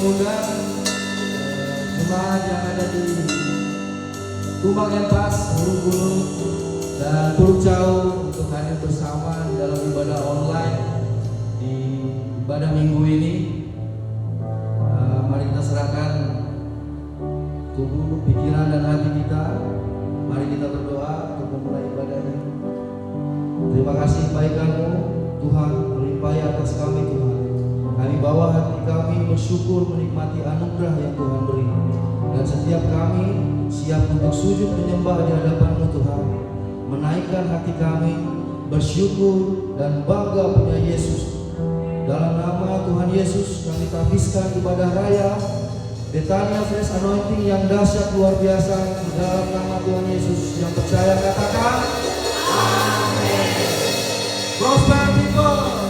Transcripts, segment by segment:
mengundang jemaat yang ada di Tumbang Empas, Burung-Burung dan Turut Jauh untuk hadir bersama dalam ibadah online di ibadah minggu ini. Mari kita serahkan tubuh, pikiran dan hati kita. Mari kita berdoa untuk memulai ibadahnya. Terima kasih kebaikan-Mu Tuhan, melimpahi atas kami Tuhan. Kami bawa hati kami bersyukur menikmati anugerah yang Tuhan beri. Dan setiap kami siap untuk sujud menyembah di hadapan-Mu Tuhan. Menaikkan hati kami, bersyukur dan bangga punya Yesus. Dalam nama Tuhan Yesus kami tabiskan ibadah raya Betania Fresh Anointing yang dahsyat luar biasa. Di dalam nama Tuhan Yesus yang percaya katakan Amin. Prosper people.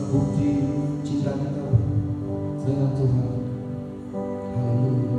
Bukti cinta kita dengan Tuhan. Haleluya.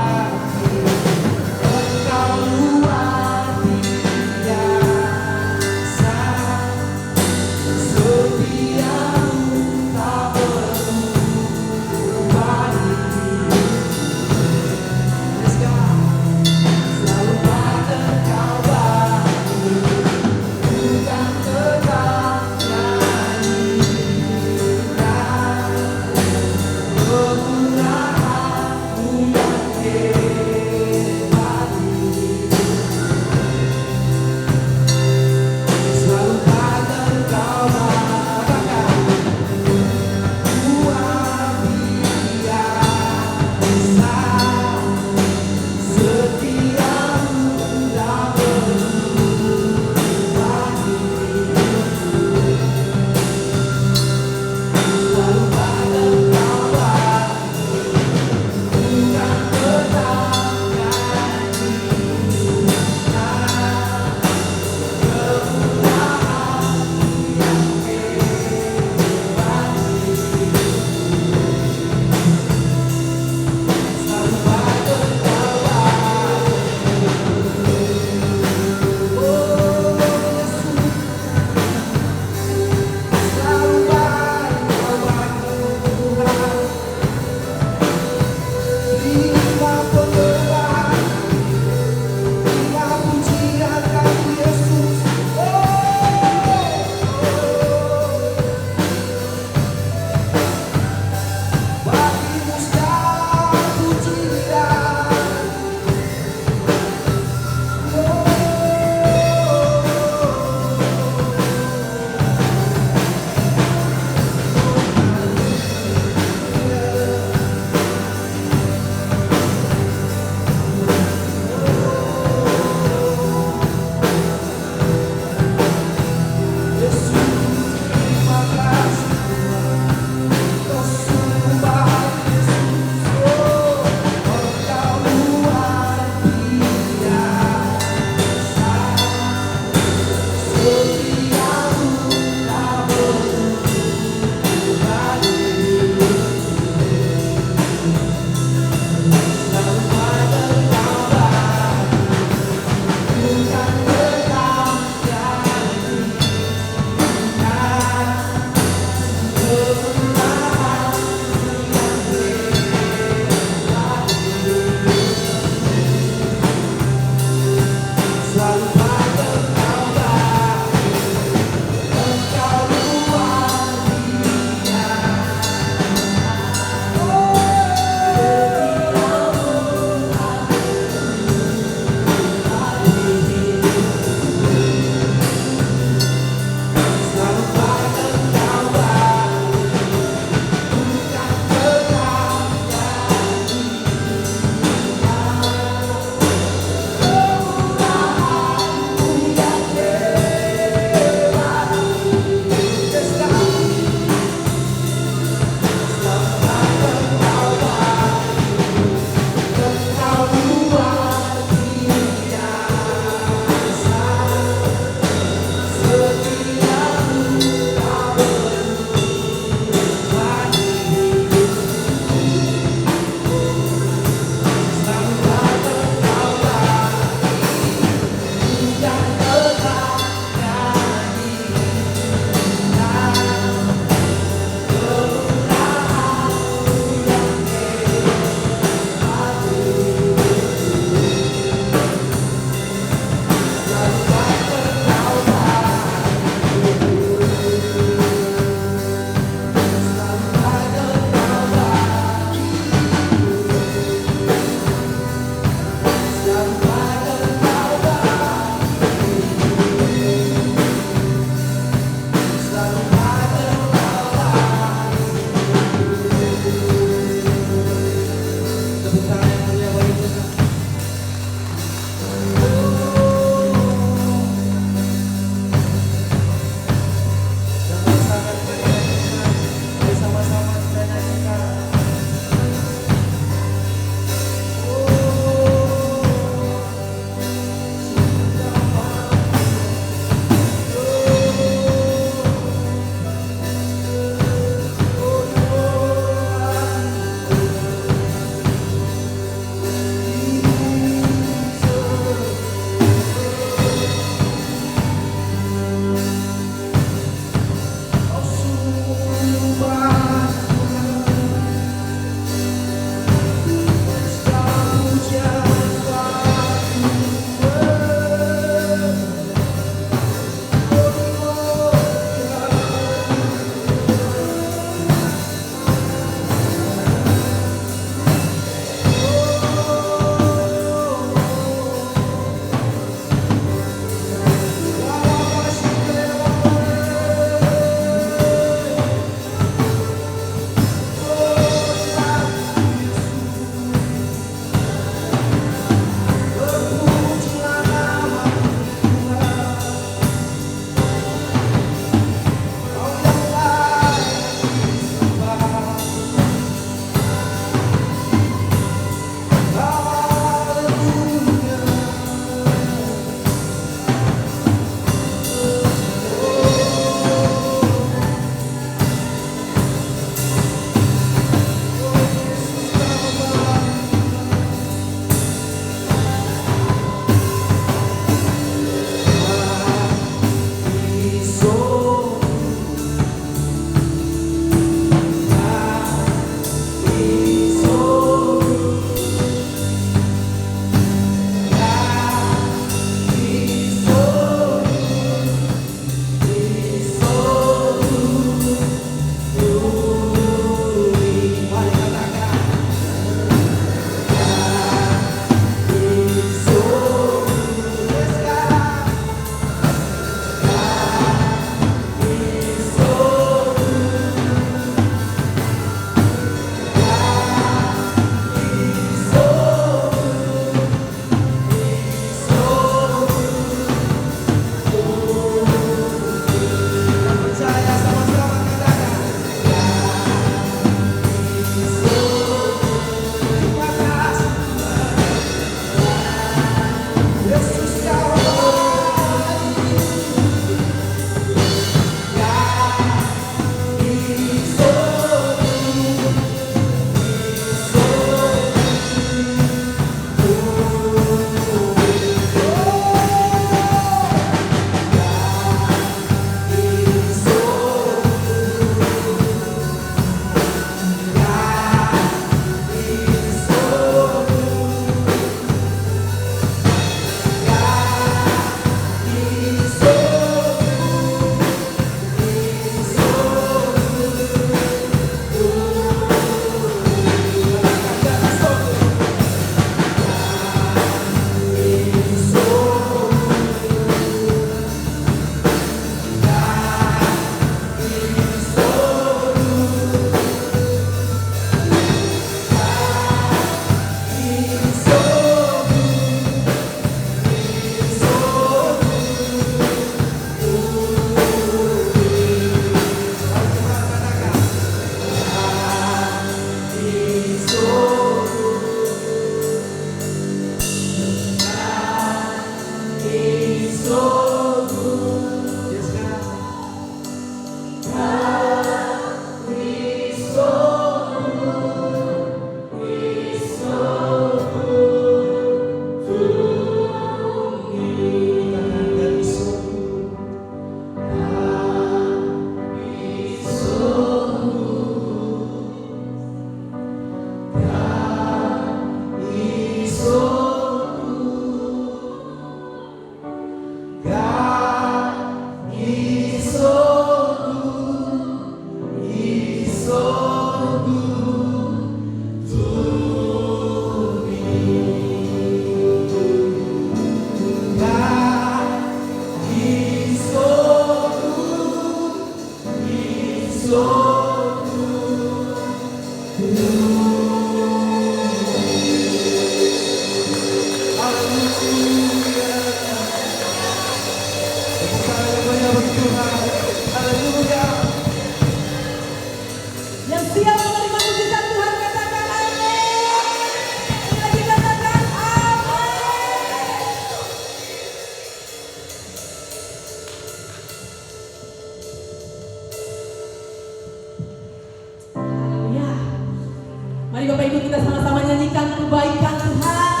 Bapak Ibu kita sama-sama nyanyikan kebaikan Tuhan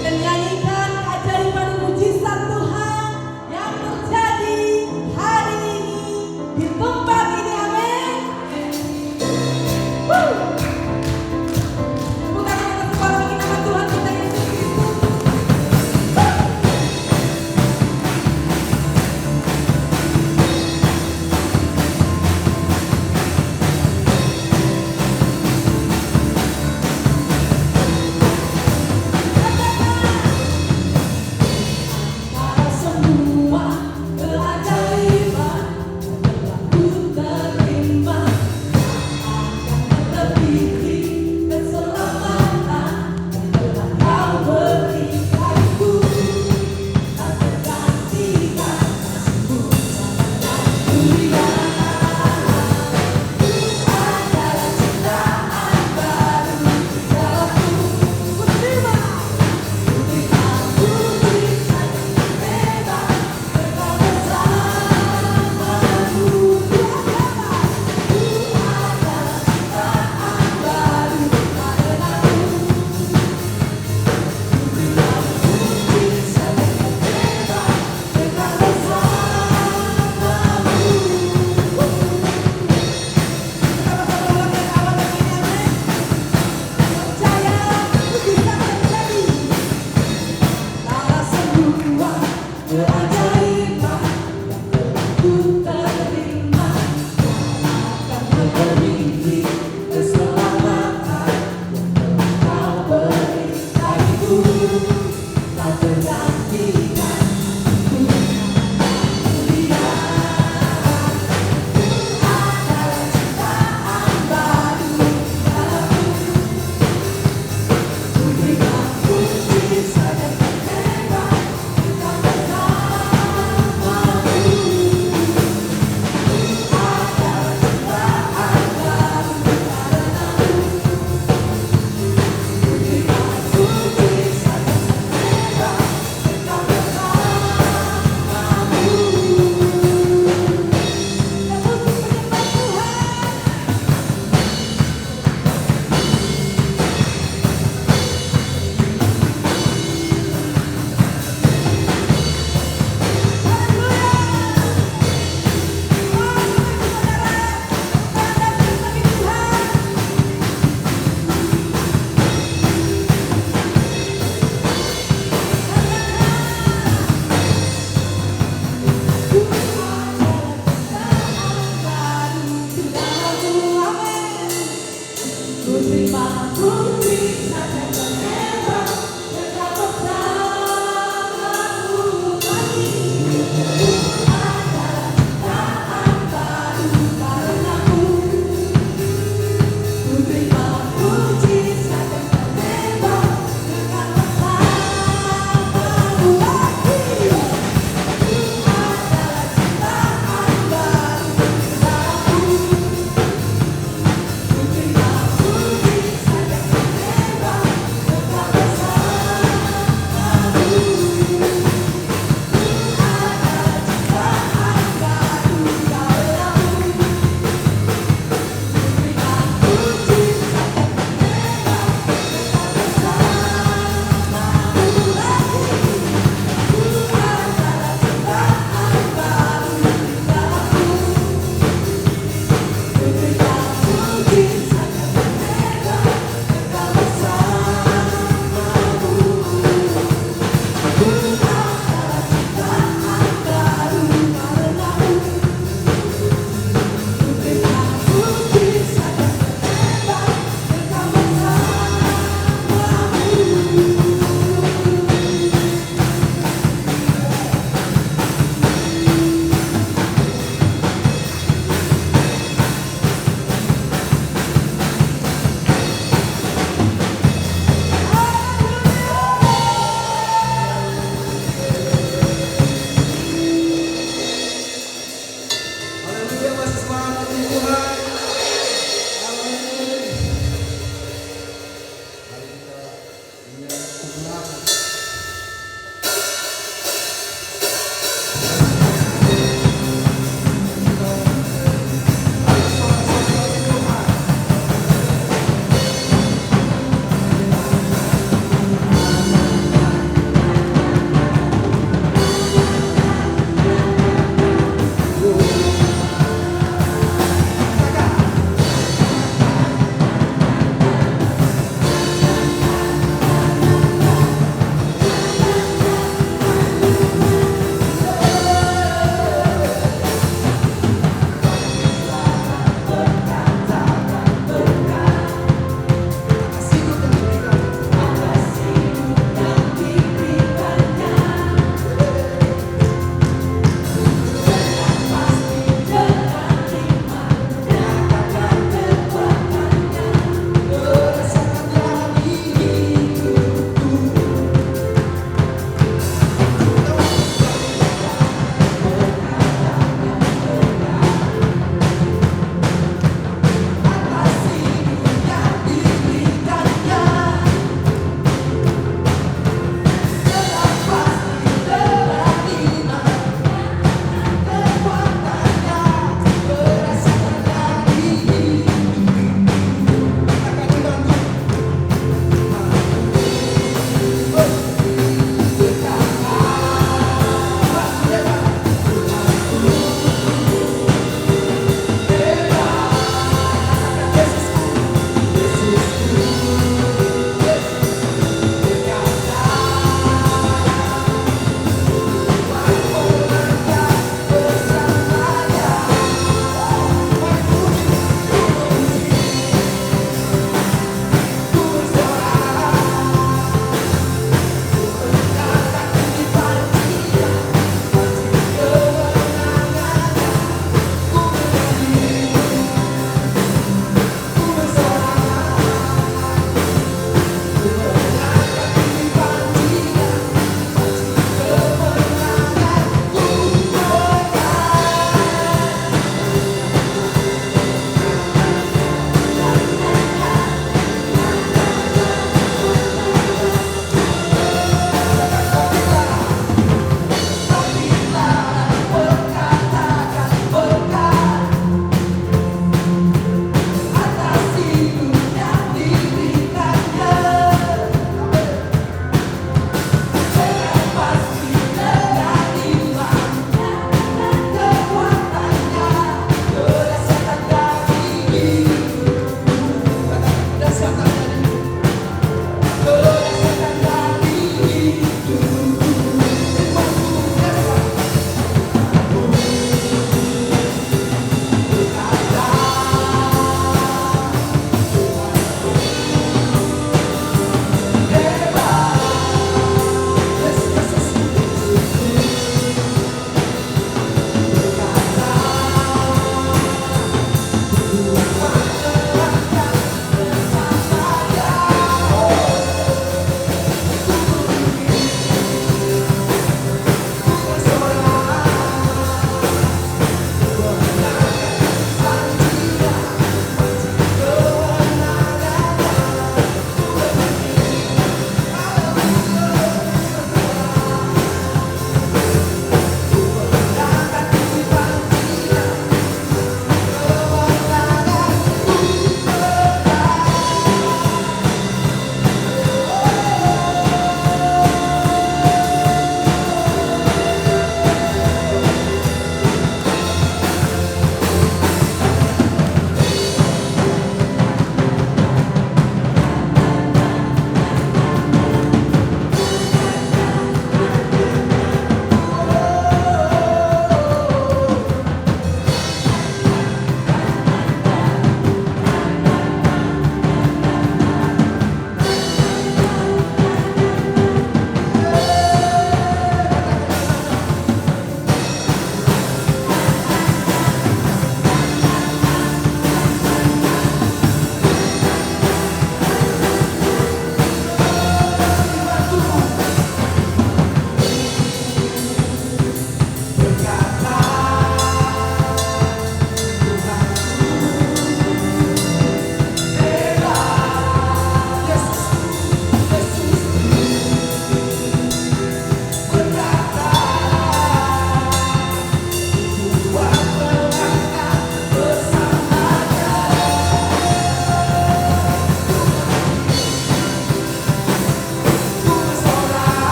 dan nyanyikan keajaiban mujizat Tuhan yang terjadi hari ini di tempat ini. Amin. Bukan hanya sebuah bagi nama Tuhan kita Yesus Kristus.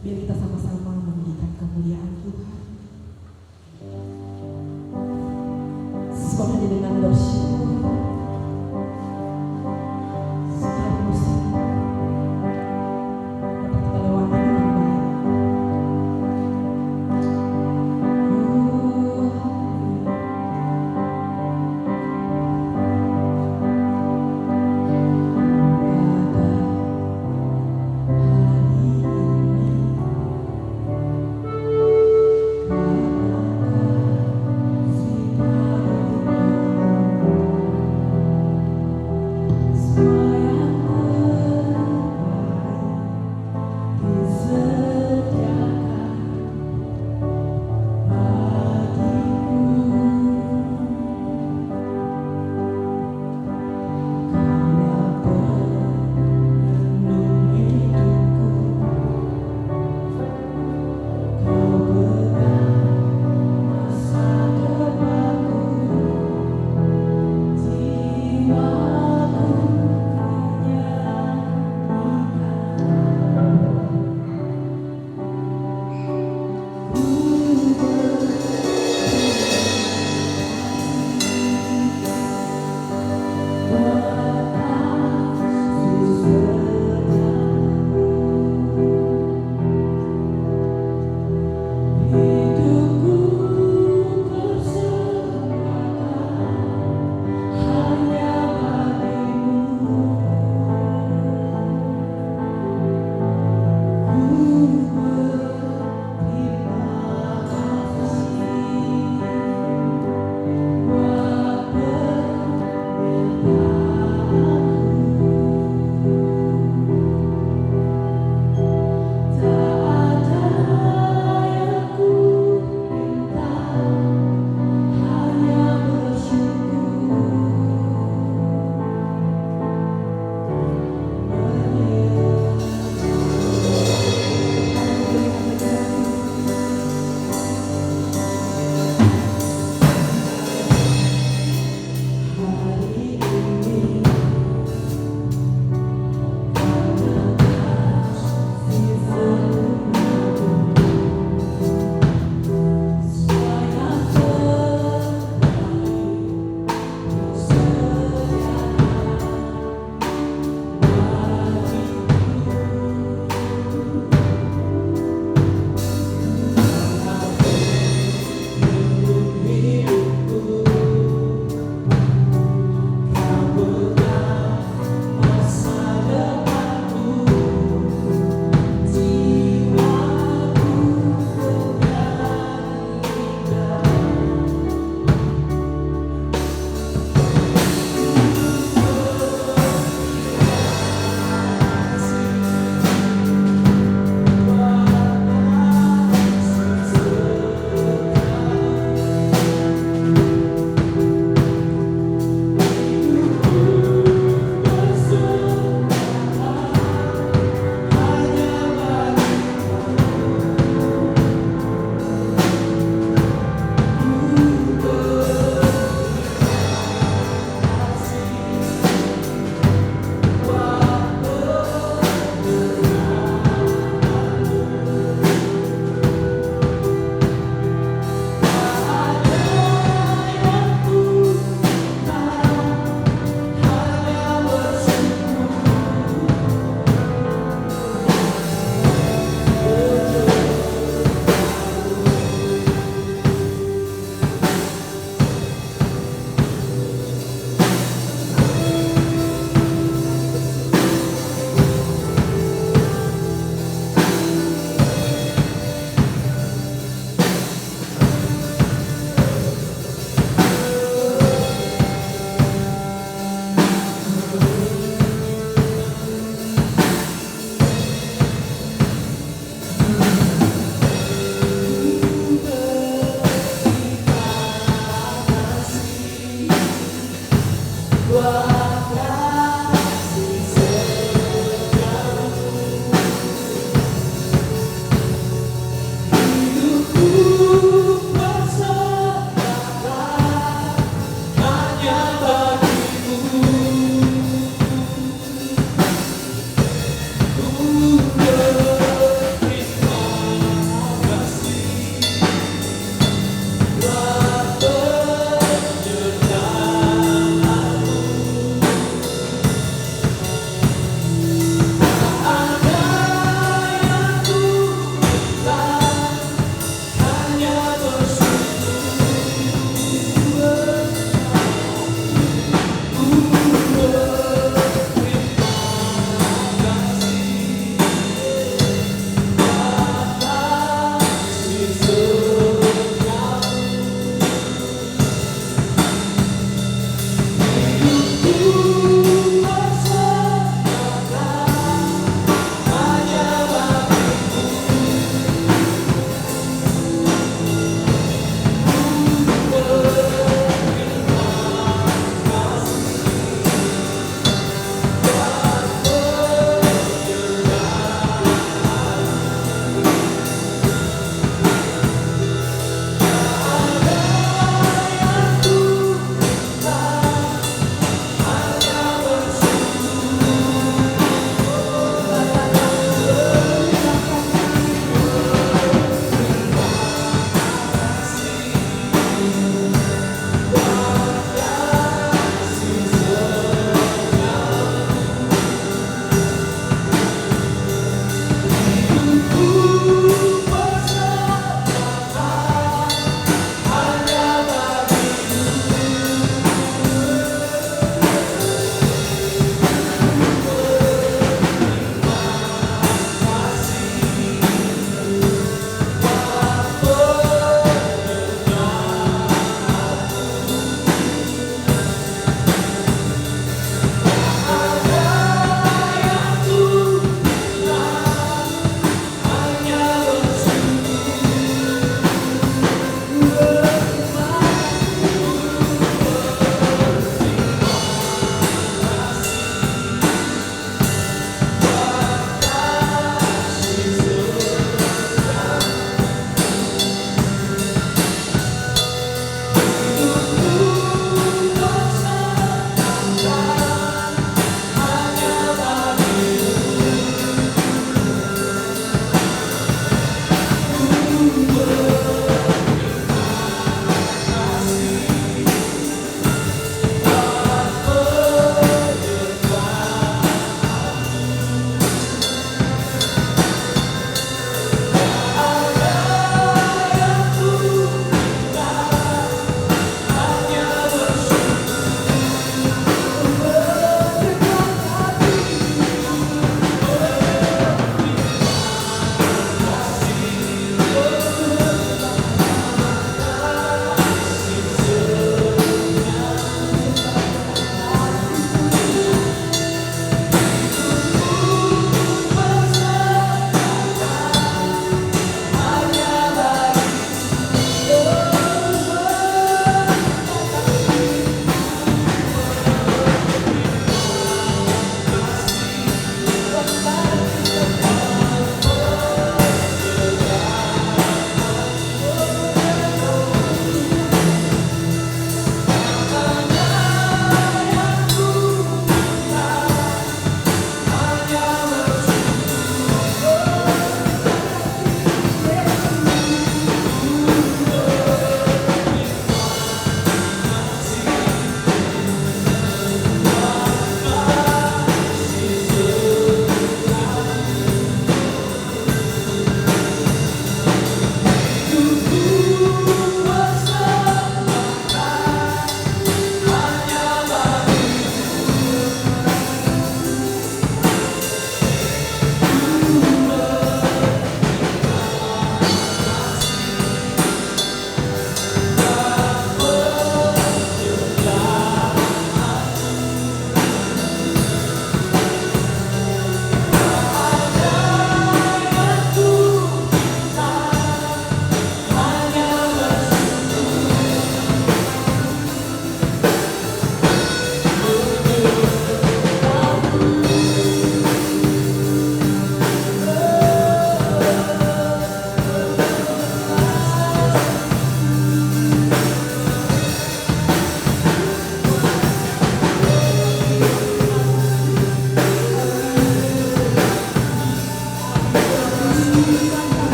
Biar kita sama-sama meninggikan kemuliaan Tuhan. Sebab hanya dengan bersyukur setiap musim dapat kita lewati dengan baik. Pada hari ini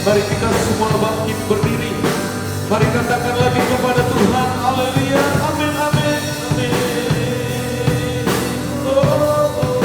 Mari kita semua bangkit berdiri. Mari katakan lagi kepada Tuhan, haleluya, amin, amin, amin. Oh, oh.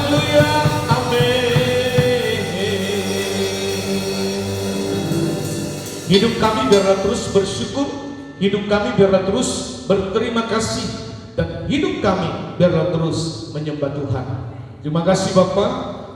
Haleluya. Amin. Hidup kami biarlah terus bersyukur, hidup kami biarlah terus berterima kasih, dan hidup kami biarlah terus menyembah Tuhan. Terima kasih Bapak,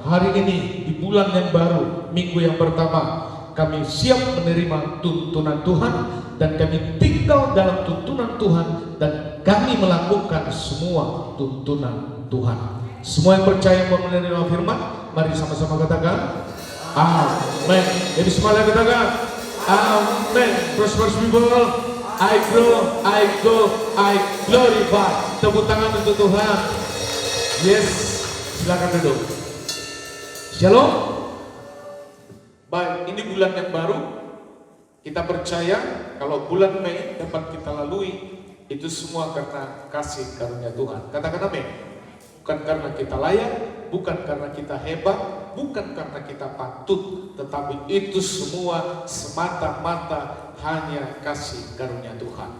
hari ini di bulan yang baru, minggu yang pertama, kami siap menerima tuntunan Tuhan, dan kami tinggal dalam tuntunan Tuhan, dan kami melakukan semua tuntunan Tuhan. Semua yang percaya mau menerima firman, mari sama-sama katakan amin. Jadi semuanya katakan amin. Prosperous people, I grow, I go, I glorify. Tepuk tangan untuk Tuhan. Yes, silakan duduk. Shalom. Baik, ini bulan yang baru. Kita percaya kalau bulan Mei dapat kita lalui, itu semua karena kasih karunia Tuhan. Katakan amin. Bukan karena kita layak, bukan karena kita hebat, bukan karena kita patut, tetapi itu semua semata-mata hanya kasih karunia Tuhan.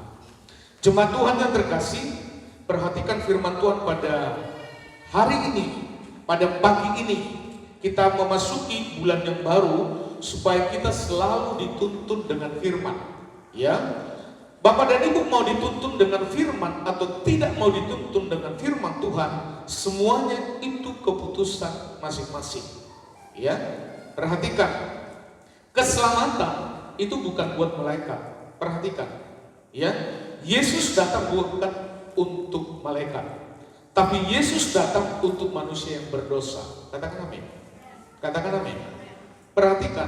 Jemaat Tuhan yang terkasih, perhatikan firman Tuhan pada hari ini, pada pagi ini. Kita memasuki bulan yang baru supaya kita selalu dituntun dengan firman. Ya, Bapak dan Ibu mau dituntun dengan firman atau tidak mau dituntun dengan firman Tuhan, semuanya itu keputusan masing-masing. Ya, perhatikan, keselamatan itu bukan buat malaikat. Perhatikan, ya, Yesus datang bukan untuk malaikat, tapi Yesus datang untuk manusia yang berdosa. Katakan amin. Katakan amin. Perhatikan,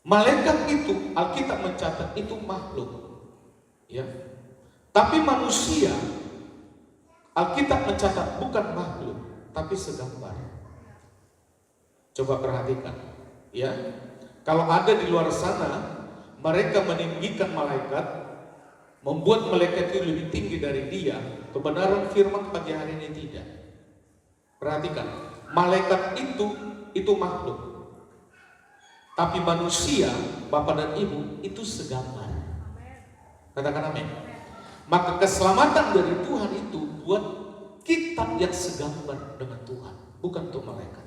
malaikat itu Alkitab mencatat itu makhluk, ya. Tapi manusia Alkitab mencatat bukan makhluk, tapi segambar. Coba perhatikan, ya. Kalau ada di luar sana mereka meninggikan malaikat, membuat malaikat itu lebih tinggi dari dia, kebenaran firman pagi hari ini tidak. Perhatikan, malaikat itu makhluk. Tapi manusia, Bapak dan Ibu, itu segambar. Katakan amin. Maka keselamatan dari Tuhan itu buat kita yang segambar dengan Tuhan, bukan untuk malaikat.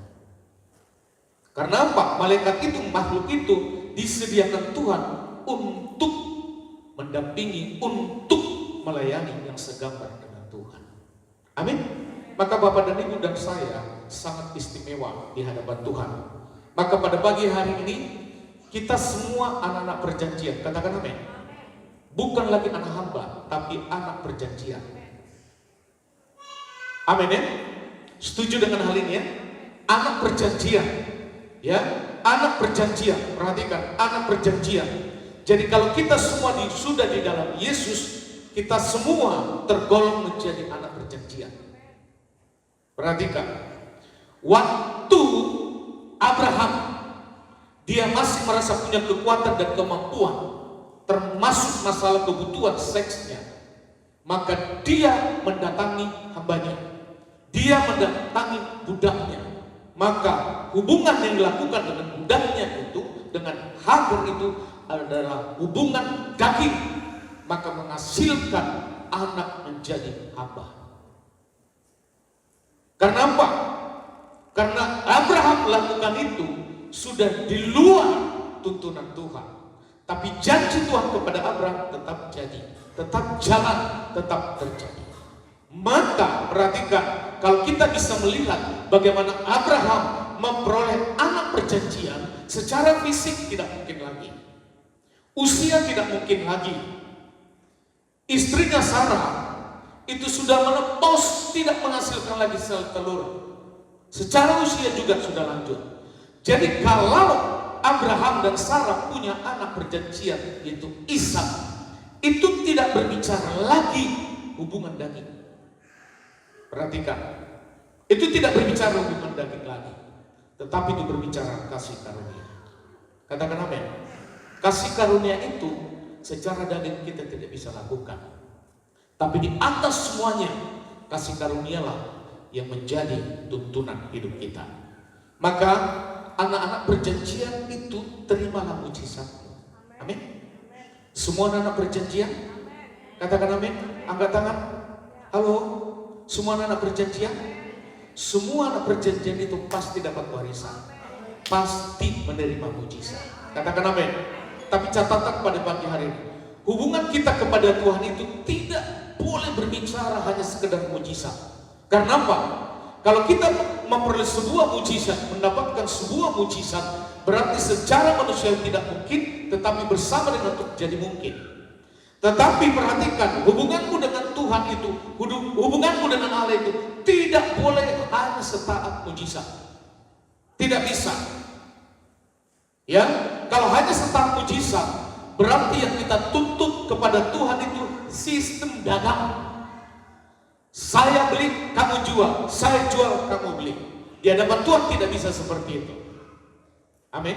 Karena apa? Malaikat itu, makhluk itu disediakan Tuhan untuk mendampingi, untuk melayani yang segambar dengan Tuhan. Amin. Maka Bapak dan Ibu dan saya sangat istimewa di hadapan Tuhan. Maka pada pagi hari ini kita semua anak-anak perjanjian. Katakan amin. Bukan lagi anak hamba, tapi anak perjanjian. Amin ya? Setuju dengan hal ini ya? Anak perjanjian. Ya, anak perjanjian. Perhatikan, anak perjanjian. Jadi kalau kita semua sudah di dalam Yesus, kita semua tergolong menjadi anak perjanjian. Perhatikan, waktu Abraham dia masih merasa punya kekuatan dan kemampuan, termasuk masalah kebutuhan seksnya, maka dia mendatangi hambanya, dia mendatangi budaknya. Maka hubungan yang dilakukan dengan budaknya itu, dengan Hagar itu adalah hubungan daging, maka menghasilkan anak menjadi hamba. Karena apa? Karena Abraham melakukan itu sudah di luar tuntunan Tuhan. Tapi janji Tuhan kepada Abraham tetap jadi, tetap jalan, tetap terjadi. Maka perhatikan, kalau kita bisa melihat bagaimana Abraham memperoleh anak perjanjian, secara fisik tidak mungkin lagi, usia tidak mungkin lagi. Istrinya Sarah itu sudah menopause, tidak menghasilkan lagi sel telur. Secara usia juga sudah lanjut. Jadi kalau Abraham dan Sarah punya anak perjanjian yaitu Ishak, itu tidak berbicara lagi hubungan daging. Perhatikan, itu tidak berbicara hubungan daging lagi, tetapi itu berbicara kasih karunia. Katakan amin. Kasih karunia itu secara daging kita tidak bisa lakukan, tapi di atas semuanya kasih karunialah yang menjadi tuntunan hidup kita. Maka anak-anak perjanjian itu terimalah mujizatmu. Amin. Semua anak perjanjian katakan amin. Angkat tangan. Halo. Semua anak perjanjian? Semua anak perjanjian itu pasti dapat warisan. Pasti menerima mujizat. Katakan amin. Tapi catatan pada pagi hari ini, hubungan kita kepada Tuhan itu tidak boleh berbicara hanya sekedar mujizat. Karena apa? Kalau kita memperoleh sebuah mujizat, mendapatkan sebuah mujizat, berarti secara manusia tidak mungkin, tetapi bersama dengan Tuhan jadi mungkin. Tetapi perhatikan, hubunganmu dengan Tuhan itu, hubunganmu dengan Allah itu tidak boleh hanya setaat mujizat. Tidak bisa. Ya, kalau hanya setaat mujizat, berarti yang kita tuntut kepada Tuhan itu sistem dagang. Saya beli, kamu jual. Saya jual, kamu beli. Di hadapan Tuhan tidak bisa seperti itu. Amin.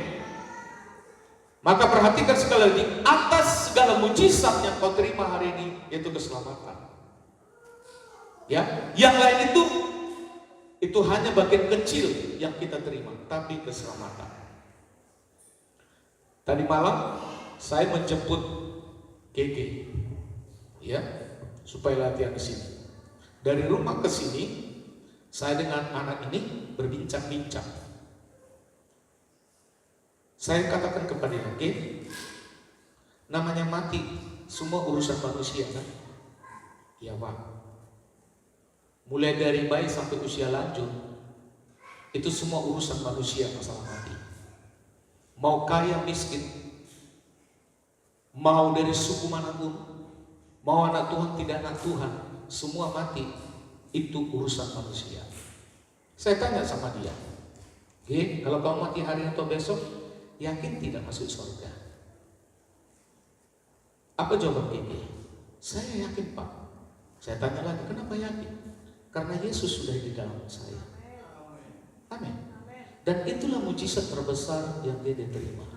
Maka perhatikan sekali lagi, atas segala mujizat yang kau terima hari ini, yaitu keselamatan. Ya, yang lain itu hanya bagian kecil yang kita terima, tapi keselamatan. Tadi malam saya menjemput Gege, ya, supaya latihan di sini. Dari rumah ke sini, saya dengan anak ini berbincang-bincang. Saya katakan kepada dia, namanya mati, semua urusan manusia kan? Ya Pak. Mulai dari bayi sampai usia lanjut, itu semua urusan manusia masalah mati. Mau kaya miskin, mau dari suku manapun, mau anak Tuhan tidak anak Tuhan, semua mati. Itu urusan manusia. Saya tanya sama dia, oke, kalau kamu mati hari atau besok, yakin tidak masuk surga? Apa jawaban dia? Saya yakin Pak. Saya tanya lagi, kenapa yakin? Karena Yesus sudah di dalam saya. Amin. Dan itulah mujizat terbesar yang dia diterima.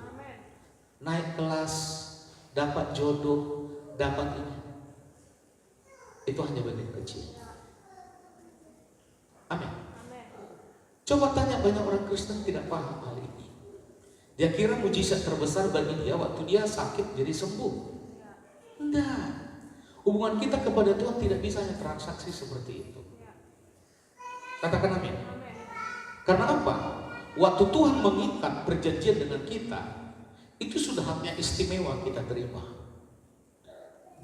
Naik kelas, dapat jodoh, dapat ini. Itu hanya bagian kecil. Amin. Coba tanya banyak orang Kristen tidak paham hal ini. Dia kira mujizat terbesar bagi dia waktu dia sakit jadi sembuh. Enggak. Hubungan kita kepada Tuhan tidak bisa hanya transaksi seperti itu. Katakan amin. Karena apa? Waktu Tuhan mengikat perjanjian dengan kita, itu sudah haknya istimewa kita terima.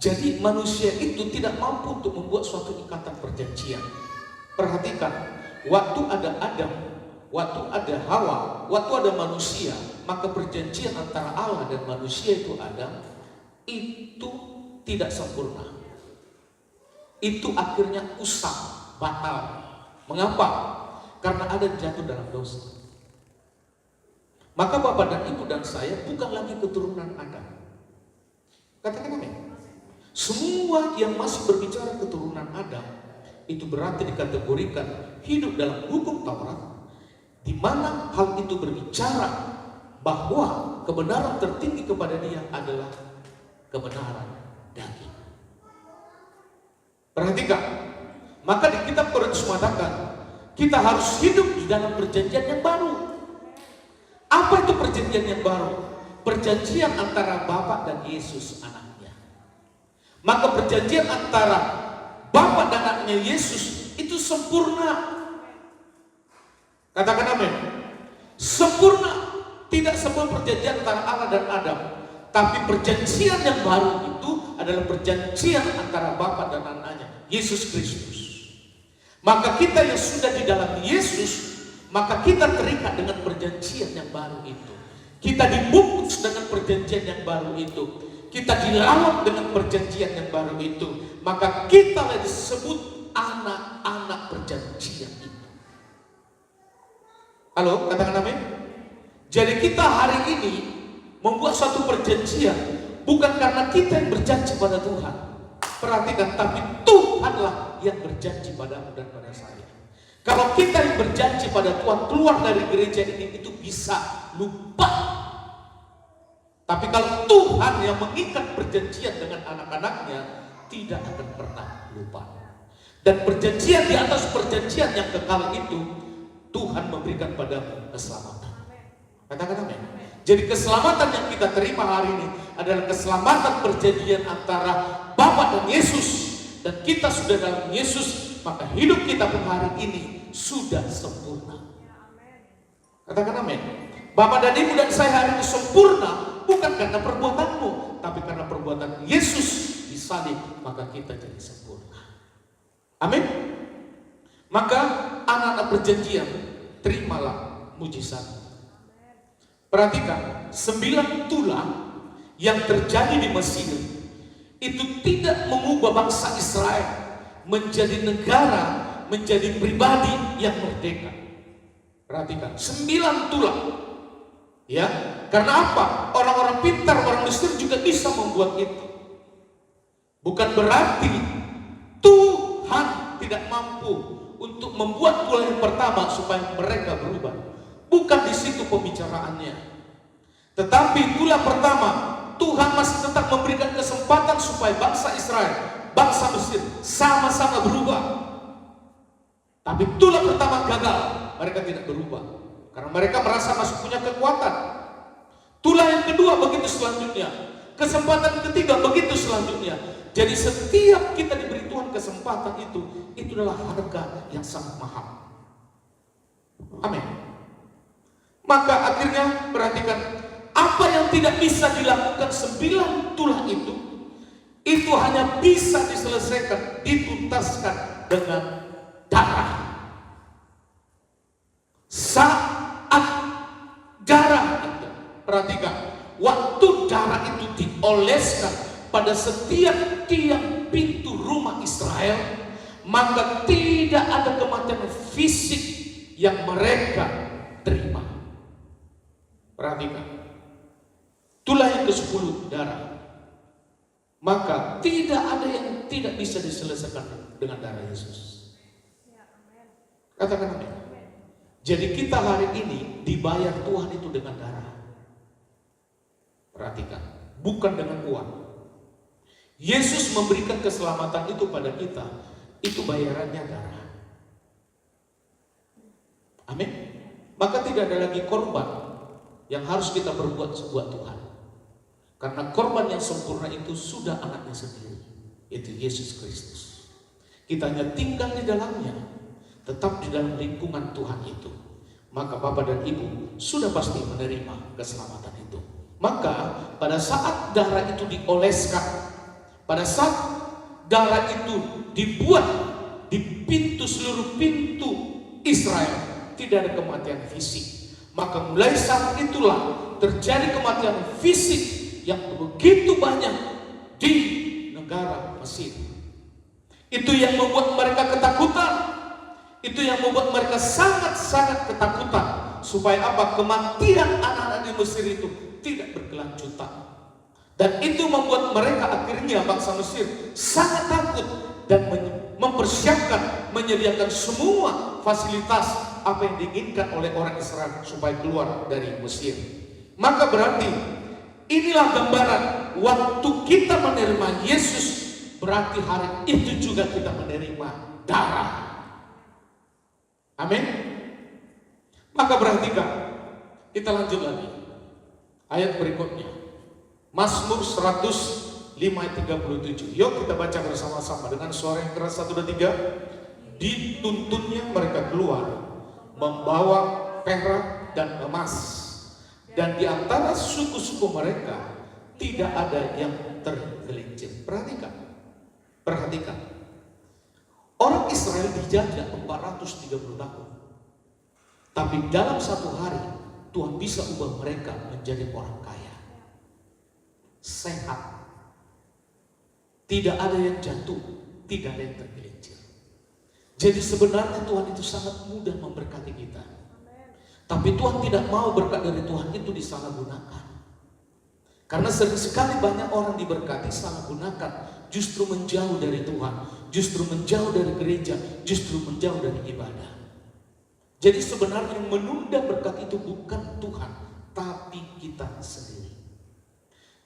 Jadi manusia itu tidak mampu untuk membuat suatu ikatan perjanjian. Perhatikan, waktu ada Adam, waktu ada Hawa, waktu ada manusia, maka perjanjian antara Allah dan manusia itu Adam, itu tidak sempurna. Itu akhirnya usang, batal. Mengapa? Karena Adam jatuh dalam dosa. Maka Bapak dan Ibu dan saya bukan lagi keturunan Adam. Katakan amin. Semua yang masih berbicara keturunan Adam itu berarti dikategorikan hidup dalam hukum Taurat, di mana hal itu berbicara bahwa kebenaran tertinggi kepada dia adalah kebenaran daging. Perhatikan, maka di kitab Korintus mengatakan kita harus hidup di dalam perjanjian yang baru. Apa itu perjanjian yang baru? Perjanjian antara Bapa dan Yesus anaknya. Maka perjanjian antara Bapa dan anaknya Yesus itu sempurna. Katakan amin. Sempurna. Tidak semua perjanjian antara Allah dan Adam, tapi perjanjian yang baru itu adalah perjanjian antara Bapa dan anaknya Yesus Kristus. Maka kita yang sudah di dalam Yesus, maka kita terikat dengan perjanjian yang baru itu. Kita dibungkus dengan perjanjian yang baru itu. Kita dirawat dengan perjanjian yang baru itu. Maka kita disebut anak-anak perjanjian itu. Halo, katakan amin. Jadi kita hari ini membuat suatu perjanjian bukan karena kita yang berjanji pada Tuhan. Perhatikan, tapi Tuhanlah yang berjanji padamu dan pada saya. Kalau kita yang berjanji pada Tuhan keluar dari gereja ini, itu bisa lupa. Tapi kalau Tuhan yang mengikat perjanjian dengan anak-anaknya, tidak akan pernah lupa. Dan perjanjian di atas perjanjian yang kekal itu, Tuhan memberikan padamu keselamatan. Katakan amin. Jadi keselamatan yang kita terima hari ini adalah keselamatan perjanjian antara Bapa dan Yesus. Dan kita sudah dalam Yesus, maka hidup kita pun hari ini sudah sempurna. Katakan amin. Bapak dan Ibu dan saya hari ini sempurna bukan karena perbuatanmu, tapi karena perbuatan Yesus di salib, maka kita jadi sempurna. Amin. Maka anak-anak perjanjian, terimalah mujizat. Perhatikan, 9 tulah yang terjadi di Mesir itu tidak mengubah bangsa Israel menjadi negara, menjadi pribadi yang merdeka. Perhatikan, 9 tulah. Ya, karena apa? Orang-orang pintar, orang Mesir juga bisa membuat itu. Bukan berarti Tuhan tidak mampu untuk membuat tulah yang pertama supaya mereka berubah. Bukan di situ pembicaraannya. Tetapi tulah pertama, Tuhan masih tetap memberikan kesempatan supaya bangsa Israel, bangsa Mesir sama-sama berubah. Tapi tulah pertama gagal, mereka tidak berubah. Karena mereka merasa masih punya kekuatan. Tulah yang kedua begitu selanjutnya. Kesempatan ketiga begitu selanjutnya. Jadi setiap kita diberi Tuhan kesempatan itu adalah harga yang sangat mahal. Amin. Maka akhirnya perhatikan, apa yang tidak bisa dilakukan 9 tulah itu hanya bisa diselesaikan, dituntaskan dengan darah. Saat darah itu, perhatikan, waktu darah itu dioleskan pada setiap tiang pintu rumah Israel, maka tidak ada kematian fisik yang mereka terima. Perhatikan, tulah yang ke-10 darah. Maka tidak ada yang tidak bisa diselesaikan dengan darah Yesus. Katakan amin. Jadi kita hari ini dibayar Tuhan itu dengan darah. Perhatikan, bukan dengan uang. Yesus memberikan keselamatan itu pada kita, itu bayarannya darah. Amin. Maka tidak ada lagi korban yang harus kita berbuat sebuah Tuhan. Karena korban yang sempurna itu sudah anaknya sendiri, yaitu Yesus Kristus. Kita hanya tinggal di dalamnya, tetap di dalam lingkungan Tuhan itu. Maka Bapak dan Ibu sudah pasti menerima keselamatan itu. Maka pada saat darah itu dioleskan, pada saat darah itu dibuat di seluruh pintu Israel, tidak ada kematian fisik. Maka mulai saat itulah terjadi kematian fisik yang begitu banyak di negara Mesir. Itu yang membuat mereka ketakutan. Itu yang membuat mereka sangat-sangat ketakutan. Supaya apa? Kematian anak-anak di Mesir itu tidak berkelanjutan. Dan itu membuat mereka akhirnya bangsa Mesir sangat takut dan mempersiapkan, menyediakan semua fasilitas apa yang diinginkan oleh orang Israel supaya keluar dari Mesir. Maka berarti inilah gambaran waktu kita menerima Yesus, berarti hari itu juga kita menerima darah. Amin. Maka perhatikan, kita lanjut lagi. Ayat berikutnya, Mazmur 105 ayat 37. Yuk kita baca bersama-sama dengan suara yang keras. 1, 2, 3. Dituntunnya mereka keluar, membawa perak dan emas, dan di antara suku-suku mereka tidak ada yang tergelincir. Perhatikan. Orang Israel dijajah 430 tahun. Tapi dalam satu hari Tuhan bisa ubah mereka menjadi orang kaya, sehat, tidak ada yang jatuh, tidak ada yang tergelincir. Jadi sebenarnya Tuhan itu sangat mudah memberkati kita. Tapi Tuhan tidak mau berkat dari Tuhan itu disalahgunakan. Karena sering sekali banyak orang diberkati salah gunakan, justru menjauh dari Tuhan, justru menjauh dari gereja, justru menjauh dari ibadah. Jadi sebenarnya yang menunda berkat itu bukan Tuhan, tapi kita sendiri.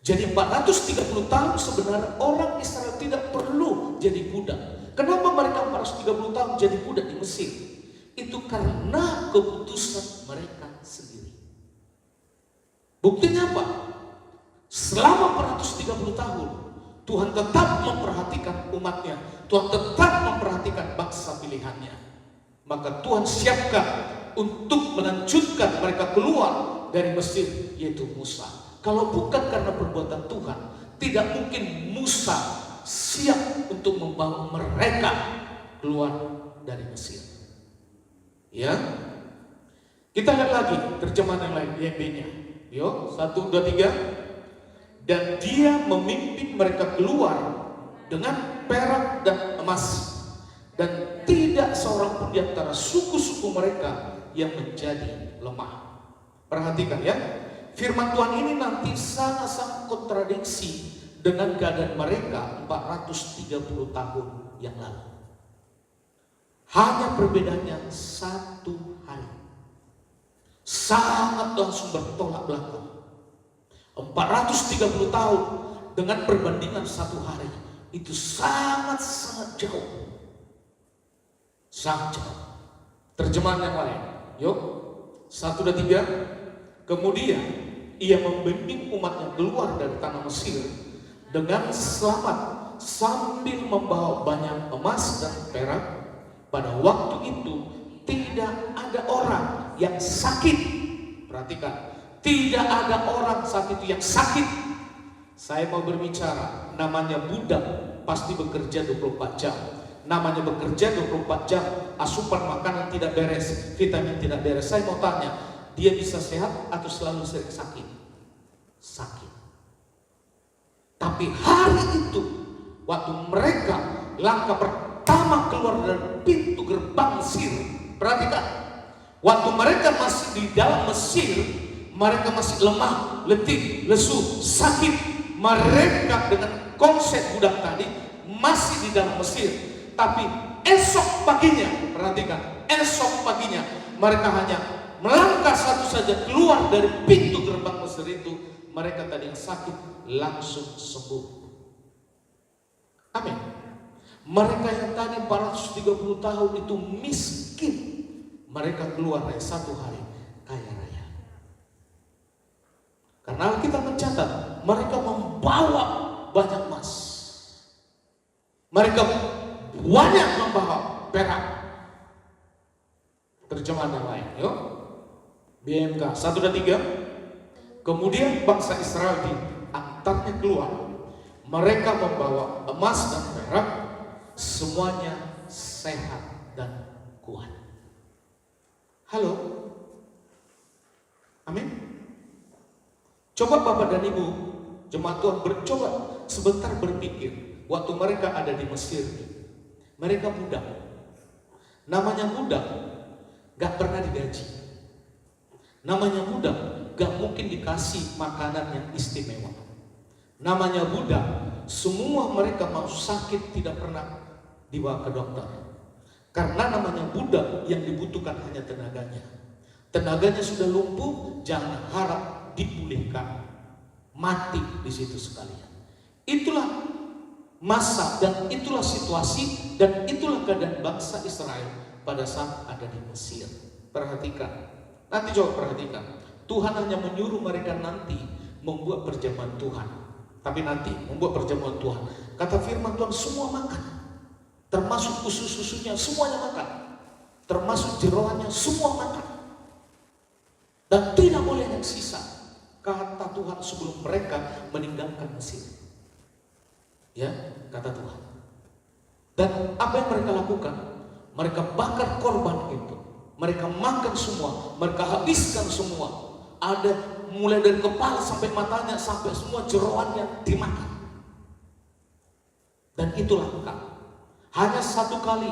Jadi 430 tahun sebenarnya orang Israel tidak perlu jadi budak. Kenapa mereka 430 tahun jadi budak di Mesir? Itu karena keputusan mereka sendiri. Buktinya apa? Selama 430 tahun Tuhan tetap memperhatikan umatnya. Tuhan tetap memperhatikan bangsa pilihannya. Maka Tuhan siapkan untuk melanjutkan mereka keluar dari Mesir, yaitu Musa. Kalau bukan karena perbuatan Tuhan, tidak mungkin Musa siap untuk membawa mereka keluar dari Mesir. Ya, kita lihat lagi terjemahan yang lain, YB-nya. Yo, 1, 2, 3. Dan dia memimpin mereka keluar dengan perak dan emas, dan tidak seorang pun di antara suku-suku mereka yang menjadi lemah. Perhatikan ya, firman Tuhan ini nanti sangat-sangat kontradiksi dengan keadaan mereka 430 tahun yang lalu. Hanya perbedaannya 1 hari. Sangat langsung bertolak belakang. 430 tahun dengan perbandingan 1 hari itu sangat-sangat jauh. Sangat jauh. Terjemahan yang lain. Yuk, 1, 2, 3. Kemudian ia membimbing umatnya keluar dari tanah Mesir dengan selamat sambil membawa banyak emas dan perak. Pada waktu itu tidak ada orang yang sakit. Perhatikan, tidak ada orang saat itu yang sakit. Saya mau berbicara, namanya budak pasti bekerja 24 jam. Namanya bekerja 24 jam, asupan makanan tidak beres, vitamin tidak beres. Saya mau tanya, dia bisa sehat atau selalu sering sakit? Sakit. Tapi hari itu, waktu mereka langkah pertama keluar dari pintu gerbang Mesir, perhatikan, waktu mereka masih di dalam Mesir, mereka masih lemah, letih, lesu, sakit. Mereka dengan konsep budak tadi masih di dalam Mesir. Tapi esok paginya, perhatikan, esok paginya mereka hanya melangkah satu saja keluar dari pintu gerbang Mesir itu. Mereka tadi yang sakit langsung sembuh. Amin. Mereka yang tadi 430 tahun itu miskin, mereka keluar dari 1 hari kaya raya. Karena kita mencatat mereka membawa banyak emas, mereka banyak membawa perak. Terjemahan yang lain, yuk. BMK 1 dan 3. Kemudian bangsa Israel diantarnya keluar. Mereka membawa emas dan perak, semuanya sehat dan kuat. Halo, amin. Coba Bapak dan Ibu jemaat Tuhan bercoba sebentar berpikir. Waktu mereka ada di Mesir, mereka budak. Namanya budak, gak pernah digaji. Namanya budak, gak mungkin dikasih makanan yang istimewa. Namanya budak, semua mereka mau sakit tidak pernah dibawa ke dokter. Karena namanya budak, yang dibutuhkan hanya tenaganya. Tenaganya sudah lumpuh, jangan harap dipulihkan, mati di situ sekalian. Itulah masa dan itulah situasi dan itulah keadaan bangsa Israel pada saat ada di Mesir. Perhatikan, nanti coba perhatikan. Tuhan hanya menyuruh mereka nanti membuat perjamuan Tuhan. Tapi nanti membuat perjamuan Tuhan, kata firman Tuhan semua makan, termasuk usus-ususnya semuanya makan, termasuk jeroannya semua makan, dan tidak boleh yang sisa. Kata Tuhan sebelum mereka meninggalkan Mesir. Ya, kata Tuhan. Dan apa yang mereka lakukan? Mereka bakar korban itu. Mereka makan semua, mereka habiskan semua. Ada mulai dari kepala sampai matanya, sampai semua jeroannya dimakan. Dan itulah engkau. Hanya 1 kali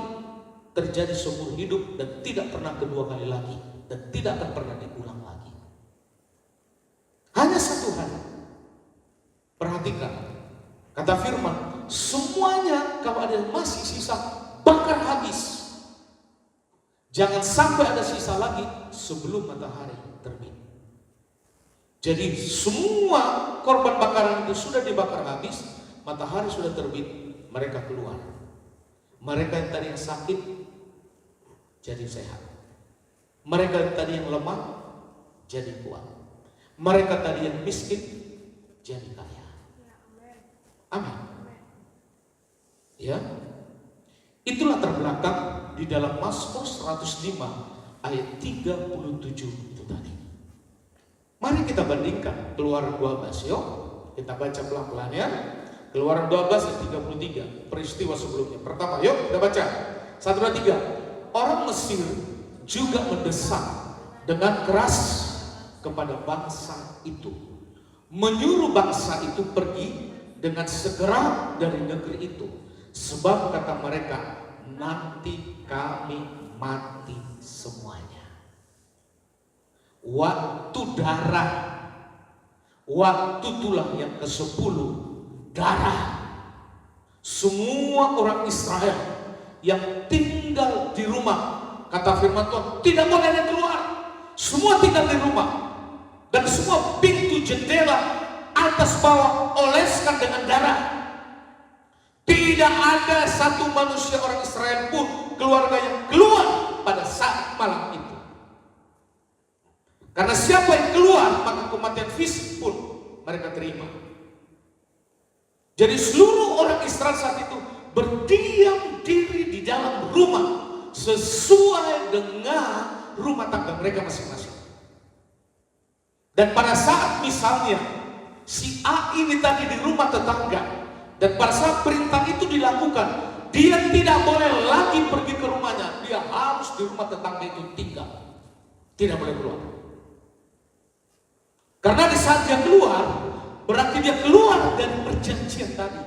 terjadi seumur hidup dan tidak pernah kedua kali lagi, dan tidak akan pernah diulang lagi. Hanya 1 hari. Perhatikan, kata firman, semuanya kalau ada yang masih sisa, bakar habis. Jangan sampai ada sisa lagi sebelum matahari terbit. Jadi semua korban bakaran itu sudah dibakar habis, matahari sudah terbit, mereka keluar. Mereka yang tadi yang sakit jadi sehat. Mereka yang tadi yang lemah jadi kuat. Mereka tadi yang miskin jadi kaya. Amin. Ya, itulah terbelakang di dalam Mazmur 105 ayat 37 itu tadi. Mari kita bandingkan Keluaran 12, yuk kita baca pelan-pelan ya. Keluaran 12 ayat 33, peristiwa sebelumnya. Pertama, yuk kita baca 1, 2, 3. Orang Mesir juga mendesak dengan keras kepada bangsa itu, menyuruh bangsa itu pergi dengan segera dari negeri itu, sebab kata mereka, nanti kami mati semuanya. Waktu darah, waktu tulah yang ke-10, darah. Semua orang Israel yang tinggal di rumah, kata firman Tuhan, tidak boleh ada keluar. Semua tinggal di rumah, dan semua pintu jendela atas bawah oleskan dengan darah. Tidak ada satu manusia orang Israel pun, keluarga yang keluar pada saat malam itu. Karena siapa yang keluar, maka kematian fisik pun mereka terima. Jadi seluruh orang Israel saat itu berdiam diri di dalam rumah sesuai dengan rumah tangga mereka masing-masing. Dan pada saat misalnya si A ini tadi di rumah tetangga, dan pada saat perintah itu dilakukan, dia tidak boleh lagi pergi ke rumahnya, dia harus di rumah tetangga itu tinggal, tidak boleh keluar. Karena di saat dia keluar, berarti dia keluar dari perjanjian tadi.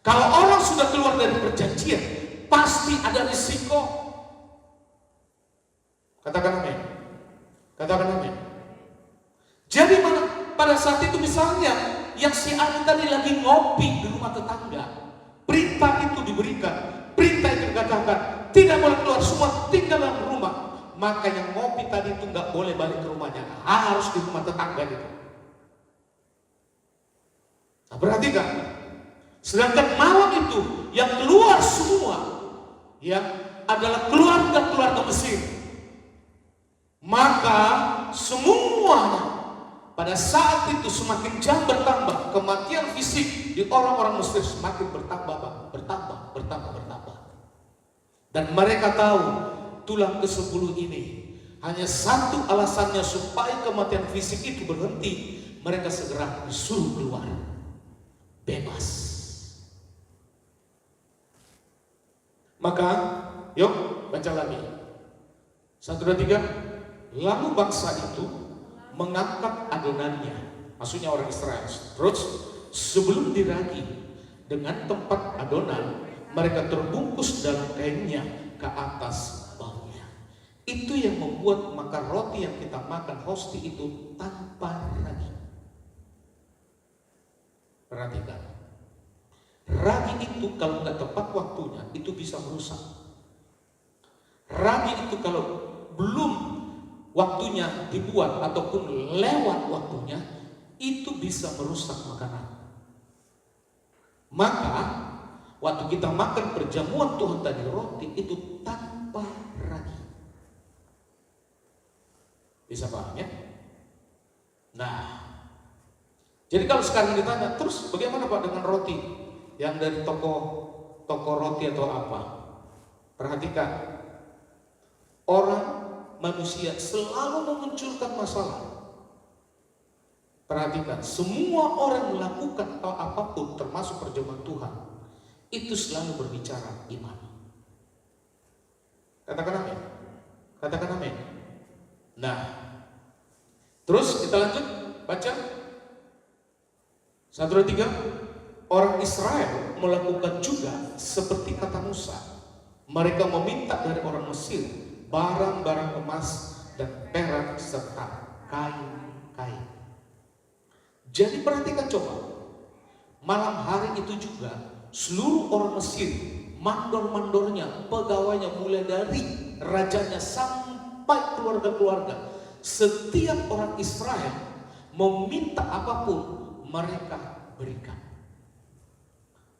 Kalau orang sudah keluar dari perjanjian, pasti ada risiko. Katakan amin. Katakan amin. Jadi pada saat itu misalnya yang si A tadi lagi ngopi di rumah tetangga, perintah itu diberikan, perintah itu dikatakan tidak boleh keluar, semua tinggal dalam rumah. Maka yang ngopi tadi itu nggak boleh balik ke rumahnya, harus di rumah tetangga itu. Nah, perhatikan, sedangkan malam itu yang keluar semua ya adalah keluarga Mesir. Maka semuanya pada saat itu semakin jam bertambah, kematian fisik di orang-orang Mesir semakin bertambah. Dan mereka tahu tulang ke-10 ini hanya satu alasannya supaya kematian fisik itu berhenti, mereka segera disuruh keluar, bebas. Maka yuk baca lagi 1, 2, 3. Lalu bangsa itu mengangkat adonannya, maksudnya orang Israel. Terus sebelum diragi dengan tempat adonan, mereka terbungkus dalam kainnya ke atas baunya. Itu yang membuat maka roti yang kita makan hosti itu tanpa ragi. Perhatikan, ragi itu kalau nggak tepat waktunya itu bisa merusak. Ragi itu kalau belum waktunya dibuat ataupun lewat waktunya, itu bisa merusak makanan. Maka waktu kita makan perjamuan Tuhan tadi, roti itu tanpa ragi. Bisa paham ya? Nah, jadi kalau sekarang ditanya, terus bagaimana Pak dengan roti yang dari toko roti atau apa? Perhatikan, orang manusia selalu memunculkan masalah. Perhatikan, semua orang melakukan apapun termasuk perjamuan Tuhan, itu selalu berbicara iman. Katakan amin. Katakan amin. Nah, terus kita lanjut baca 1, 2, 3. Orang Israel melakukan juga seperti kata Musa. Mereka meminta dari orang Mesir barang-barang emas dan perak serta kain-kain. Jadi perhatikan coba, malam hari itu juga seluruh orang Mesir, mandor-mandornya, pegawainya, mulai dari rajanya sampai keluarga-keluarga, setiap orang Israel meminta apapun mereka berikan.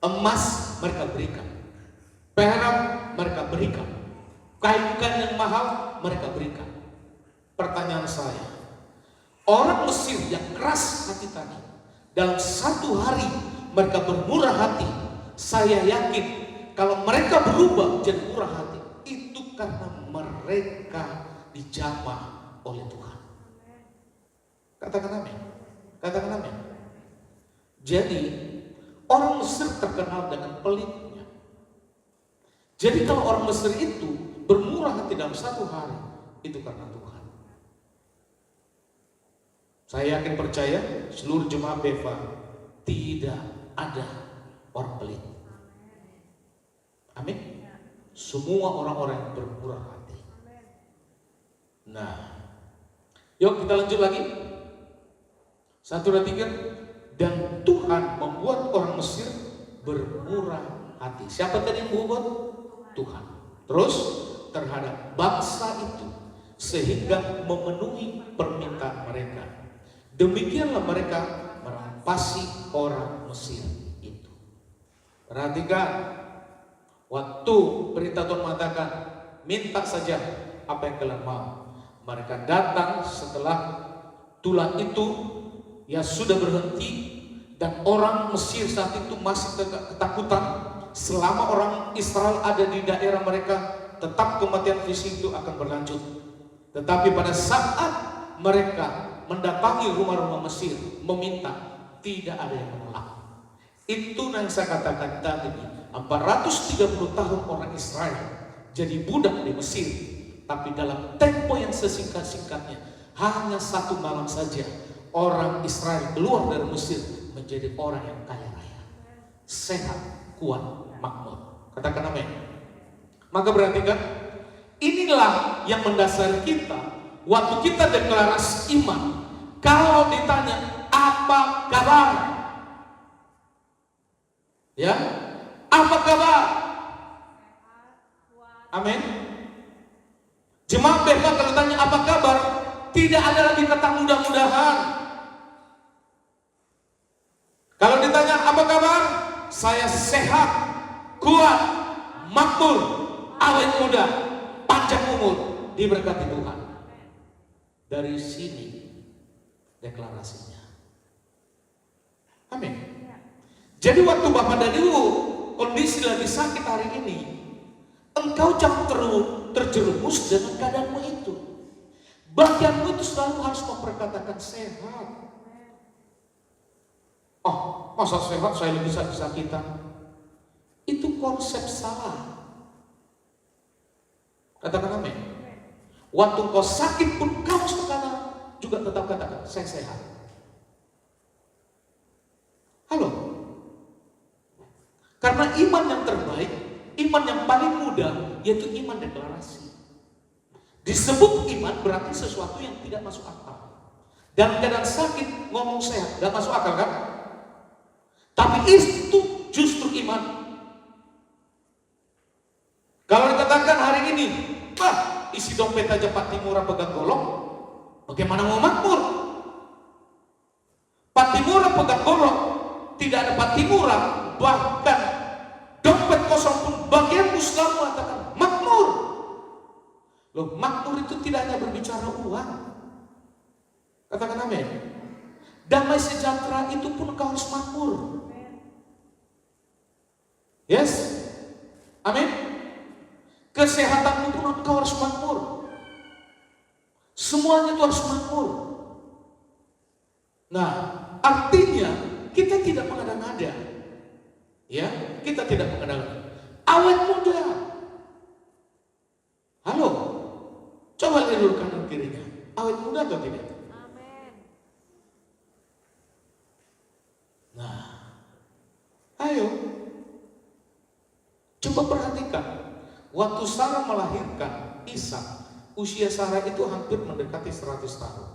Emas mereka berikan, perak mereka berikan, kain-kain yang mahal mereka berikan. Pertanyaan saya, orang Mesir yang keras hati tadi, dalam satu hari mereka bermurah hati, saya yakin kalau mereka berubah jadi murah hati, itu karena mereka dijamah oleh Tuhan. Katakan amin. Katakan amin. Jadi orang Mesir terkenal dengan pelitnya. Jadi kalau orang Mesir itu bermurah hati dalam satu hari, itu karena Tuhan. Saya yakin percaya seluruh jemaat Beva tidak ada orang pelit. Amin. Semua orang-orang yang bermurah hati. Nah, yuk kita lanjut lagi. 1, 2, 3. Dan Tuhan membuat orang Mesir bermurah hati. Siapa tadi yang membuat? Tuhan. Terus terhadap bangsa itu sehingga memenuhi permintaan mereka. Demikianlah mereka merampasi orang Mesir itu. Perhatikan, waktu berita Tuhan mengatakan, minta saja apa yang kalian mau. Mereka datang setelah tulah itu ya sudah berhenti, dan orang Mesir saat itu masih ketakutan. Selama orang Israel ada di daerah mereka, tetap kematian fisik itu akan berlanjut. Tetapi pada saat mereka mendatangi rumah-rumah Mesir meminta, tidak ada yang menolak. Itu yang saya katakan tadi, 430 tahun orang Israel jadi budak di Mesir, tapi dalam tempo yang sesingkat-singkatnya, hanya 1 malam saja orang Israel keluar dari Mesir menjadi orang yang kaya raya, sehat, kuat, makmur. Katakan amin. Maka perhatikan, inilah yang mendasari kita waktu kita deklarasi iman. Kalau ditanya apa kabar, ya, apa kabar? Amin. Jemaat Beva kalau tanya apa kabar, tidak ada lagi kata mudah-mudahan. Kalau ditanya apa kabar, saya sehat, kuat, makmur, awet muda, panjang umur, diberkati Tuhan. Dari sini deklarasinya. Amin. Jadi waktu Bapak dan Ibu kondisi lagi sakit hari ini, engkau jangan terjerumus dengan keadaanmu itu. Bagianmu itu selalu harus memperkatakan sehat. Oh, masa sehat saya lebih sakit-sakitan? Itu konsep salah. Katakan amin. Waktu kau sakit pun kau sekarang juga tetap katakan saya sehat. Halo. Karena iman yang terbaik, iman yang paling mudah, yaitu iman deklarasi. Disebut iman berarti sesuatu yang tidak masuk akal. Dalam keadaan sakit ngomong sehat, gak masuk akal kan? Tapi itu justru iman. Kalau dikatakan hari ini, isi dompet aja Pak Timura pegang golok, bagaimana mau makmur? Pak Timura pegang golok, tidak ada Pak Timura, bahkan dompet kosong pun bagianmu selalu mengatakan makmur. Loh, makmur itu tidak hanya berbicara uang. Katakan amin. Damai sejahtera itu pun kau harus makmur. Yes? Amin. Kesehatanmu pun kau harus makmur. Semuanya itu harus makmur. Nah, artinya kita tidak mengada-ngada. Ya, kita tidak mengada-ngada. Awet muda. Halo. Coba lihat dulu kanan kirinya. Awet muda atau tidak? Amin. Nah, ayo. Coba perhatikan. Waktu Sarah melahirkan Ishak, usia Sarah itu hampir mendekati 100 tahun.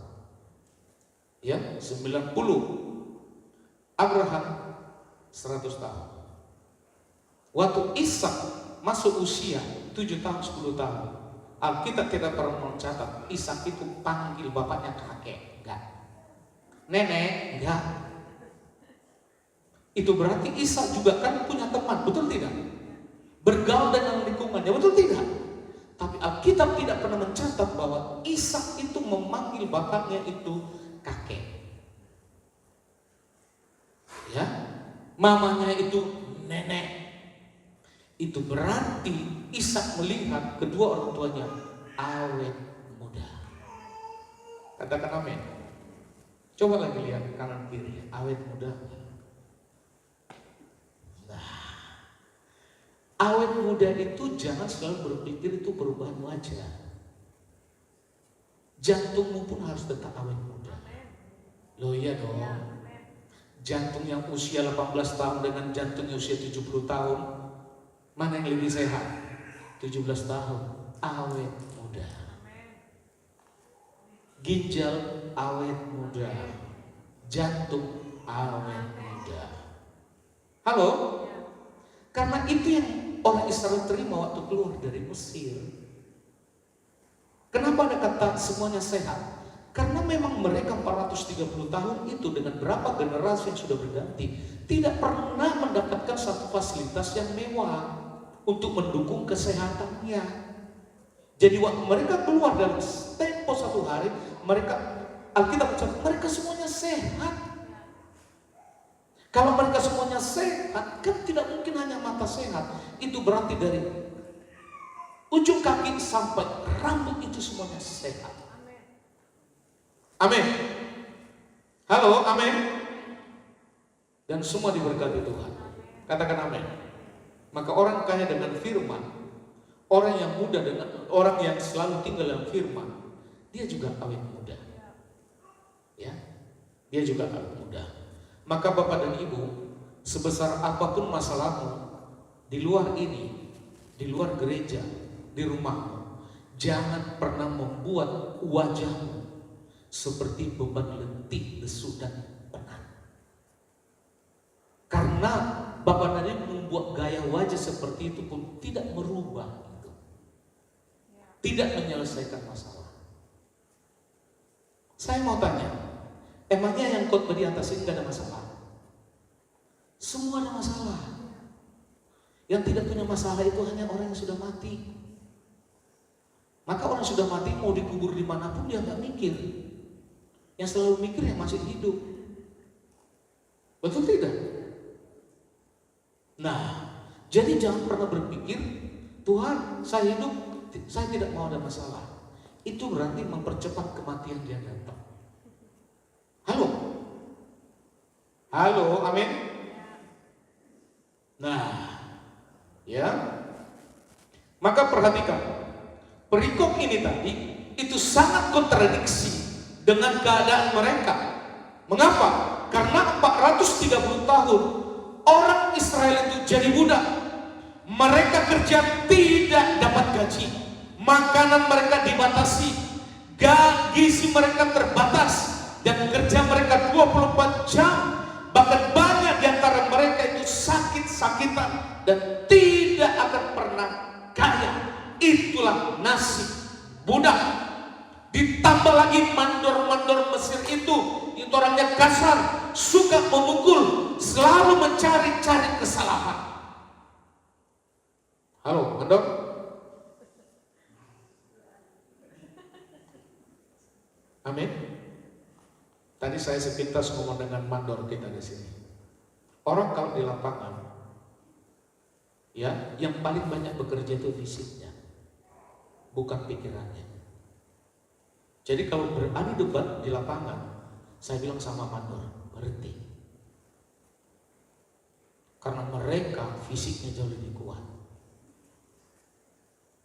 Ya, 90. Abraham 100 tahun. Waktu Ishak masuk usia 7 tahun, 10 tahun, Alkitab tidak pernah mencatat Ishak itu panggil bapaknya kakek, enggak. Nenek, enggak. Itu berarti Ishak juga kan punya teman, betul tidak? Bergaul dengan lingkungannya, betul tidak? Tapi Alkitab tidak pernah mencatat bahwa Ishak itu memanggil bapaknya itu kakek. Ya, mamanya itu nenek. Itu berarti Ishak melihat kedua orang tuanya awet muda. Katakan amin. Coba lagi lihat kanan kiri, awet muda. Nah, awet muda itu jangan selalu berpikir itu perubahan wajah. Jantungmu pun harus tetap awet muda. Loh iya dong. Jantung yang usia 18 tahun dengan jantung yang usia 70 tahun, mana yang lebih sehat? 17 tahun, awet muda. Ginjal awet muda, jantung awet muda. Halo? Karena itu yang orang Israel terima waktu keluar dari Mesir. Kenapa ada kata semuanya sehat? Karena memang mereka 430 tahun itu dengan berapa generasi yang sudah berganti tidak pernah mendapatkan satu fasilitas yang mewah untuk mendukung kesehatannya. Jadi waktu mereka keluar dalam tempo 1 hari, Alkitab mencatat mereka semuanya sehat. Kalau mereka semuanya sehat, kan tidak mungkin hanya mata sehat. Itu berarti dari ujung kaki sampai rambut itu semuanya sehat. Amin. Halo, amin. Dan semua diberkati Tuhan. Katakan amin. Maka orang kaya dengan firman, orang yang muda dengan orang yang selalu tinggal dalam firman, dia juga awet muda. Ya, dia juga awet muda. Maka Bapak dan Ibu, sebesar apapun masalahmu di luar ini, di luar gereja, di rumahmu, jangan pernah membuat wajahmu seperti beban letih, lesu dan penat. Karena Bapak dan Ibu membuat gaya wajah seperti itu pun tidak merubah itu. Tidak menyelesaikan masalah. Saya mau tanya, emangnya yang khotbah di atas ini tidak ada masalah? Semua ada masalah. Yang tidak punya masalah itu hanya orang yang sudah mati. Maka orang yang sudah mati mau dikubur dimanapun dia nggak mikir. Yang selalu mikir yang masih hidup. Betul tidak? Nah, jadi jangan pernah berpikir, Tuhan saya hidup, saya tidak mau ada masalah. Itu berarti mempercepat kematian dia datang. Halo? Halo, amin? Nah, ya. Maka perhatikan, perikop ini tadi itu sangat kontradiksi dengan keadaan mereka. Mengapa? Karena 430 tahun orang Israel itu jadi budak. Mereka kerja tidak dapat gaji. Makanan mereka dibatasi. Gizi mereka terbatas. Dan kerja mereka 24 jam. Bahkan banyak di antara mereka itu sakit-sakitan. Dan tidak akan pernah kaya. Itulah nasib budak. Ditambah lagi mandor-mandor Mesir itu orangnya kasar, suka memukul, selalu mencari-cari kesalahan. Halo, mandor? Amin. Tadi saya sepintas ngomong dengan mandor kita di sini. Orang kalau di lapangan, ya, yang paling banyak bekerja itu fisiknya, bukan pikirannya. Jadi kalau beradu debat di lapangan, saya bilang sama mandor, berhenti. Karena mereka fisiknya jauh lebih kuat.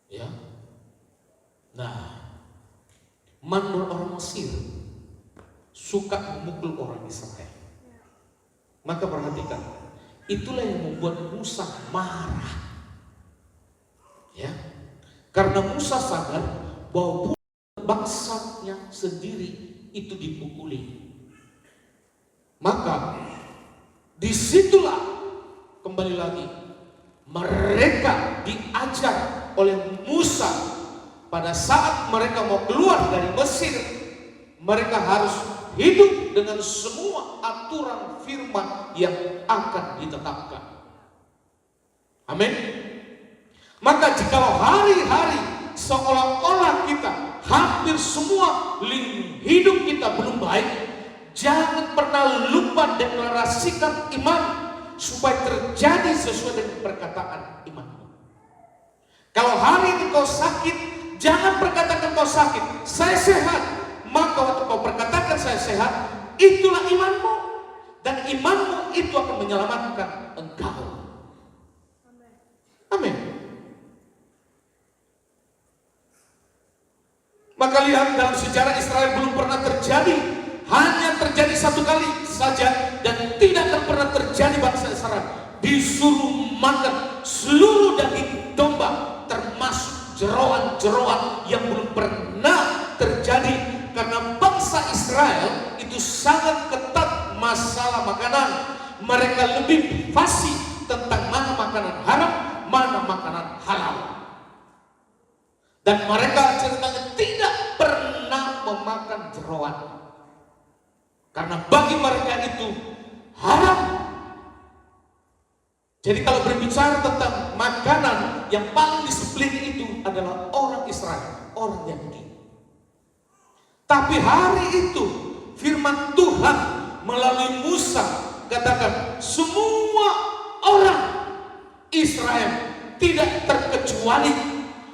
Ya. Nah, mandor orang Mesir suka memukul orang Israel. Maka perhatikan, itulah yang membuat Musa marah. Ya. Karena Musa sadar bahwa bangsanya sendiri itu dipukuli. Maka disitulah kembali lagi mereka diajar oleh Musa. Pada saat mereka mau keluar dari Mesir, mereka harus hidup dengan semua aturan firman yang akan ditetapkan. Amin. Maka jikalau hari-hari seolah-olah kita hampir semua hidup kita belum baik, jangan pernah lupa deklarasikan iman supaya terjadi sesuai dengan perkataan imanmu. Kalau hari ini kau sakit, jangan perkatakan kau sakit, saya sehat. Maka waktu kau perkatakan saya sehat, itulah imanmu. Dan imanmu itu akan menyelamatkan engkau. Amin. Maka lihat, dalam sejarah Israel belum pernah terjadi, hanya terjadi satu kali saja, dan tidak akan pernah terjadi bangsa Israel disuruh makan seluruh daging domba, termasuk jeroan-jeroan yang belum pernah terjadi. Karena bangsa Israel itu sangat ketat masalah makanan. Mereka lebih fasih tentang mana makanan haram, mana makanan halal. Dan mereka ceritanya tidak pernah memakan jeroan, karena bagi mereka itu haram. Jadi kalau berbicara tentang makanan, yang paling disiplin itu adalah orang Israel, orang Yahudi. Tapi hari itu firman Tuhan melalui Musa katakan, semua orang Israel tidak terkecuali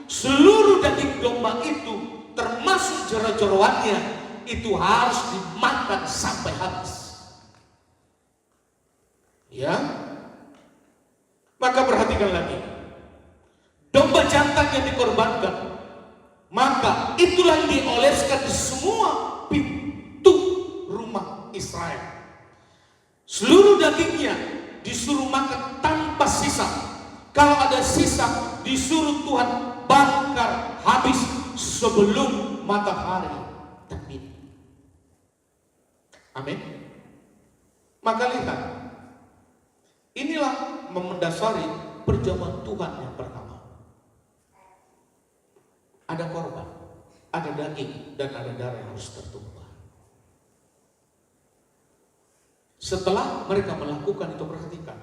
seluruh daging domba itu, termasuk jero-jeroannya, itu harus dimakan sampai habis. Ya, maka perhatikan lagi, domba jantan yang dikorbankan, maka itulah yang dioleskan di semua pintu rumah Israel. Seluruh dagingnya disuruh makan tanpa sisa. Kalau ada sisa, disuruh Tuhan bakar habis sebelum matahari terbit. Amin. Maka lihat, inilah mendasari perjamuan Tuhan yang pertama. Ada korban, ada daging, dan ada darah yang harus tertumpah. Setelah mereka melakukan itu, perhatikan,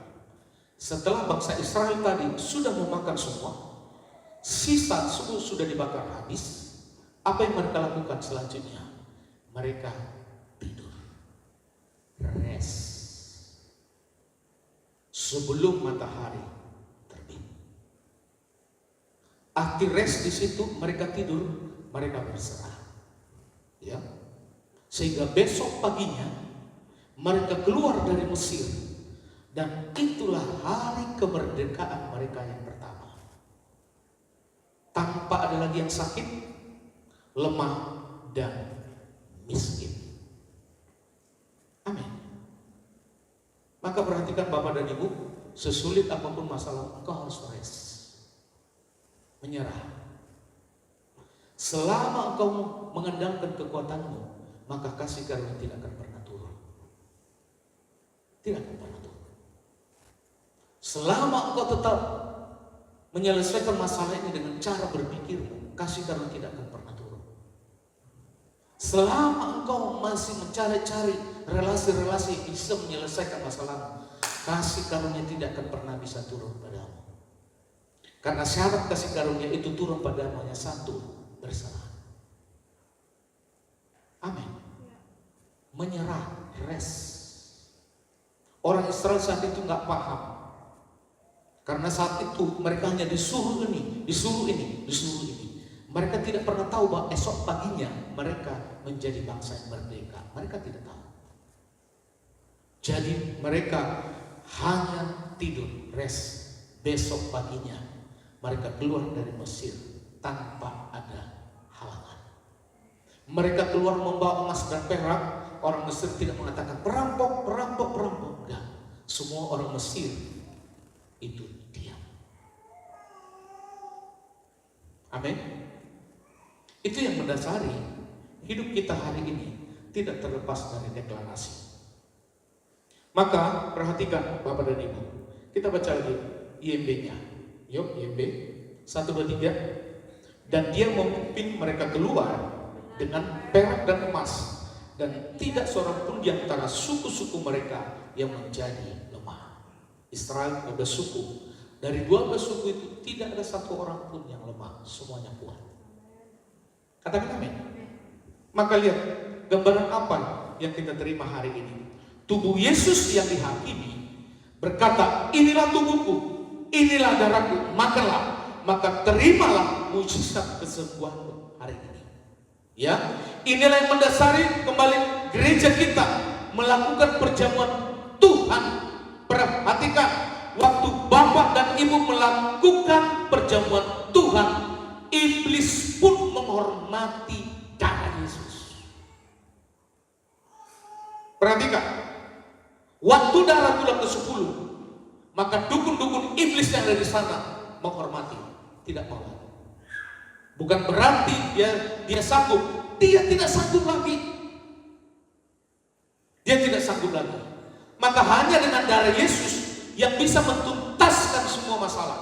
setelah bangsa Israel tadi sudah memakan semua, sisa sudah dibakar habis, apa yang mereka lakukan selanjutnya? Mereka tidur, rest, sebelum matahari terbit. Arti rest di situ, mereka tidur, mereka berserah, ya, sehingga besok paginya mereka keluar dari Mesir, dan itulah hari kemerdekaan mereka yang pertama. Tanpa ada lagi yang sakit, lemah, dan miskin. Amin. Maka perhatikan Bapak dan Ibu, sesulit apapun masalah, engkau harus rest, menyerah. Selama engkau mengandalkan kekuatanmu, maka kasih karunia tidak akan pernah turun. Tidak akan pernah turun. Selama engkau tetap menyelesaikan masalah ini dengan cara berpikirmu, kasih karunia tidak akan pernah turun. Selama engkau masih mencari-cari relasi-relasi yang bisa menyelesaikan masalahmu, kasih karunia tidak akan pernah bisa turun padamu. Karena syarat kasih karunia itu turun padamu hanya satu, berserah. Amin. Menyerah, rest. Orang Israel saat itu nggak paham. Karena saat itu mereka hanya disuruh ini, disuruh ini, disuruh ini. Mereka tidak pernah tahu bahwa esok paginya mereka menjadi bangsa yang merdeka. Mereka tidak tahu. Jadi mereka hanya tidur, rest. Besok paginya mereka keluar dari Mesir tanpa ada halangan. Mereka keluar membawa emas dan perak. Orang Mesir tidak mengatakan perampok, perampok, perampok. Enggak. Semua orang Mesir itu diam. Amin. Itu yang mendasari hidup kita hari ini tidak terlepas dari deklarasi. Maka perhatikan Bapak dan Ibu. Kita baca lagi IMB-nya. Yuk IMB 1, 2, 3. Dan dia memimpin mereka keluar dengan perak dan emas, dan tidak seorang pun di antara suku-suku mereka yang menjadi lemah. Israel 12 suku. Dari 12 suku itu tidak ada satu orang pun yang lemah, semuanya kuat. Katakan amin. Maka lihat gambaran apa yang kita terima hari ini. Tubuh Yesus yang dihakimi berkata, inilah tubuhku, inilah darahku, makanlah. maka terimalah mujizat kesembuhanmu hari ini. Ya, inilah yang mendasari kembali gereja kita melakukan perjamuan Tuhan. Perhatikan, waktu Bapak dan Ibu melakukan perjamuan Tuhan, iblis pun menghormati darah Yesus. Perhatikan, waktu darah bulan ke-10, maka dukun-dukun iblis yang ada di sana menghormati, tidak mau. Bukan berarti dia sanggup, dia tidak sanggup lagi. Dia tidak sanggup lagi. Maka hanya dengan darah Yesus yang bisa mentuntaskan semua masalah.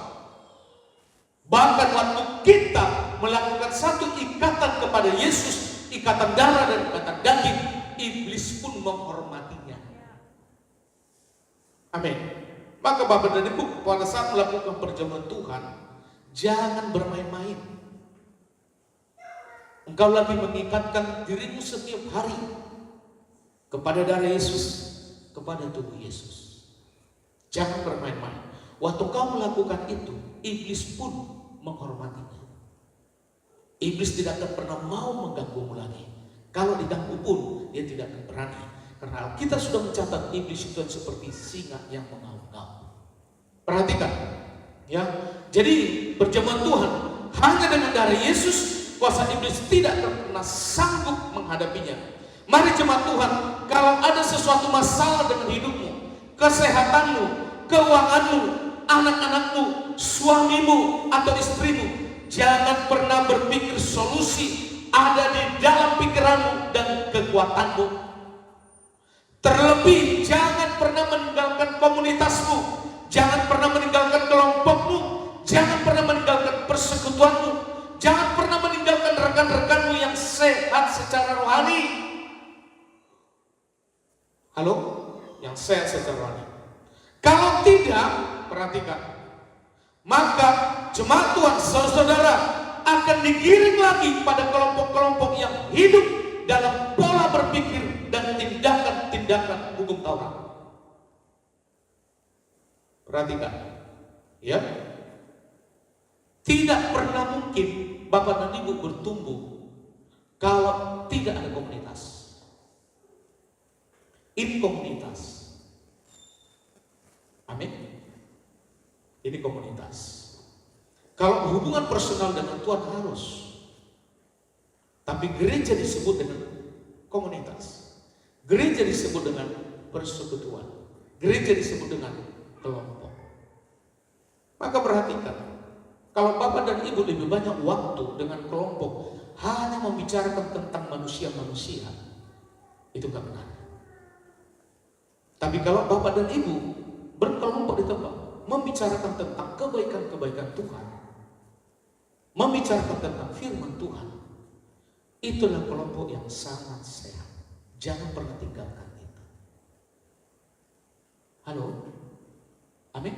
Bahkan waktu kita melakukan satu ikatan kepada Yesus, ikatan darah dan ikatan daging, iblis pun menghormatinya. Amin. Maka Bapak dan Ibu, pada saat melakukan perjamuan Tuhan, jangan bermain-main. Engkau lagi mengikatkan dirimu setiap hari kepada darah Yesus, kepada tubuh Yesus. Jangan bermain-main. Waktu kau melakukan itu, iblis pun menghormatinya. Iblis tidak akan pernah mau mengganggumu lagi. Kalau diganggu pun, dia tidak akan berani. Karena kita sudah mencatat iblis itu seperti singa yang mengaum-ngaum. Perhatikan, ya. Jadi perjamuan Tuhan hanya dengan darah Yesus, kuasa iblis tidak akan pernah sanggup menghadapinya. Mari jemaat Tuhan, kalau ada sesuatu masalah dengan hidupmu, kesehatanmu, keuanganmu, anak-anakmu, suamimu atau istrimu, jangan pernah berpikir solusi ada di dalam pikiranmu dan kekuatanmu. Terlebih jangan pernah meninggalkan komunitasmu, jangan pernah meninggalkan kelompokmu, jangan pernah meninggalkan persekutuanmu, jangan pernah meninggalkan rekan-rekanmu yang sehat secara rohani. Halo? Yang sehat secara rohani. Kalau tidak, perhatikan, maka jemaat Tuhan, saudara-saudara, akan digiring lagi pada kelompok-kelompok yang hidup dalam pola berpikir dan tindakan-tindakan hukum Taurat. Perhatikan, ya. Tidak pernah mungkin Bapak dan Ibu bertumbuh kalau tidak ada komunitas. Ini komunitas. Amin. Ini komunitas. Kalau hubungan personal dengan Tuhan harus, tapi gereja disebut dengan komunitas. Gereja disebut dengan persekutuan. Gereja disebut dengan kelompok. Maka perhatikan, kalau Bapak dan Ibu lebih banyak waktu dengan kelompok hanya membicarakan tentang manusia-manusia, itu gak benar. Tapi kalau Bapak dan Ibu berkelompok di tempat, membicarakan tentang kebaikan-kebaikan Tuhan, membicarakan tentang firman Tuhan, itulah kelompok yang sangat sehat. Jangan pernah tinggalkan itu. Halo? Amin?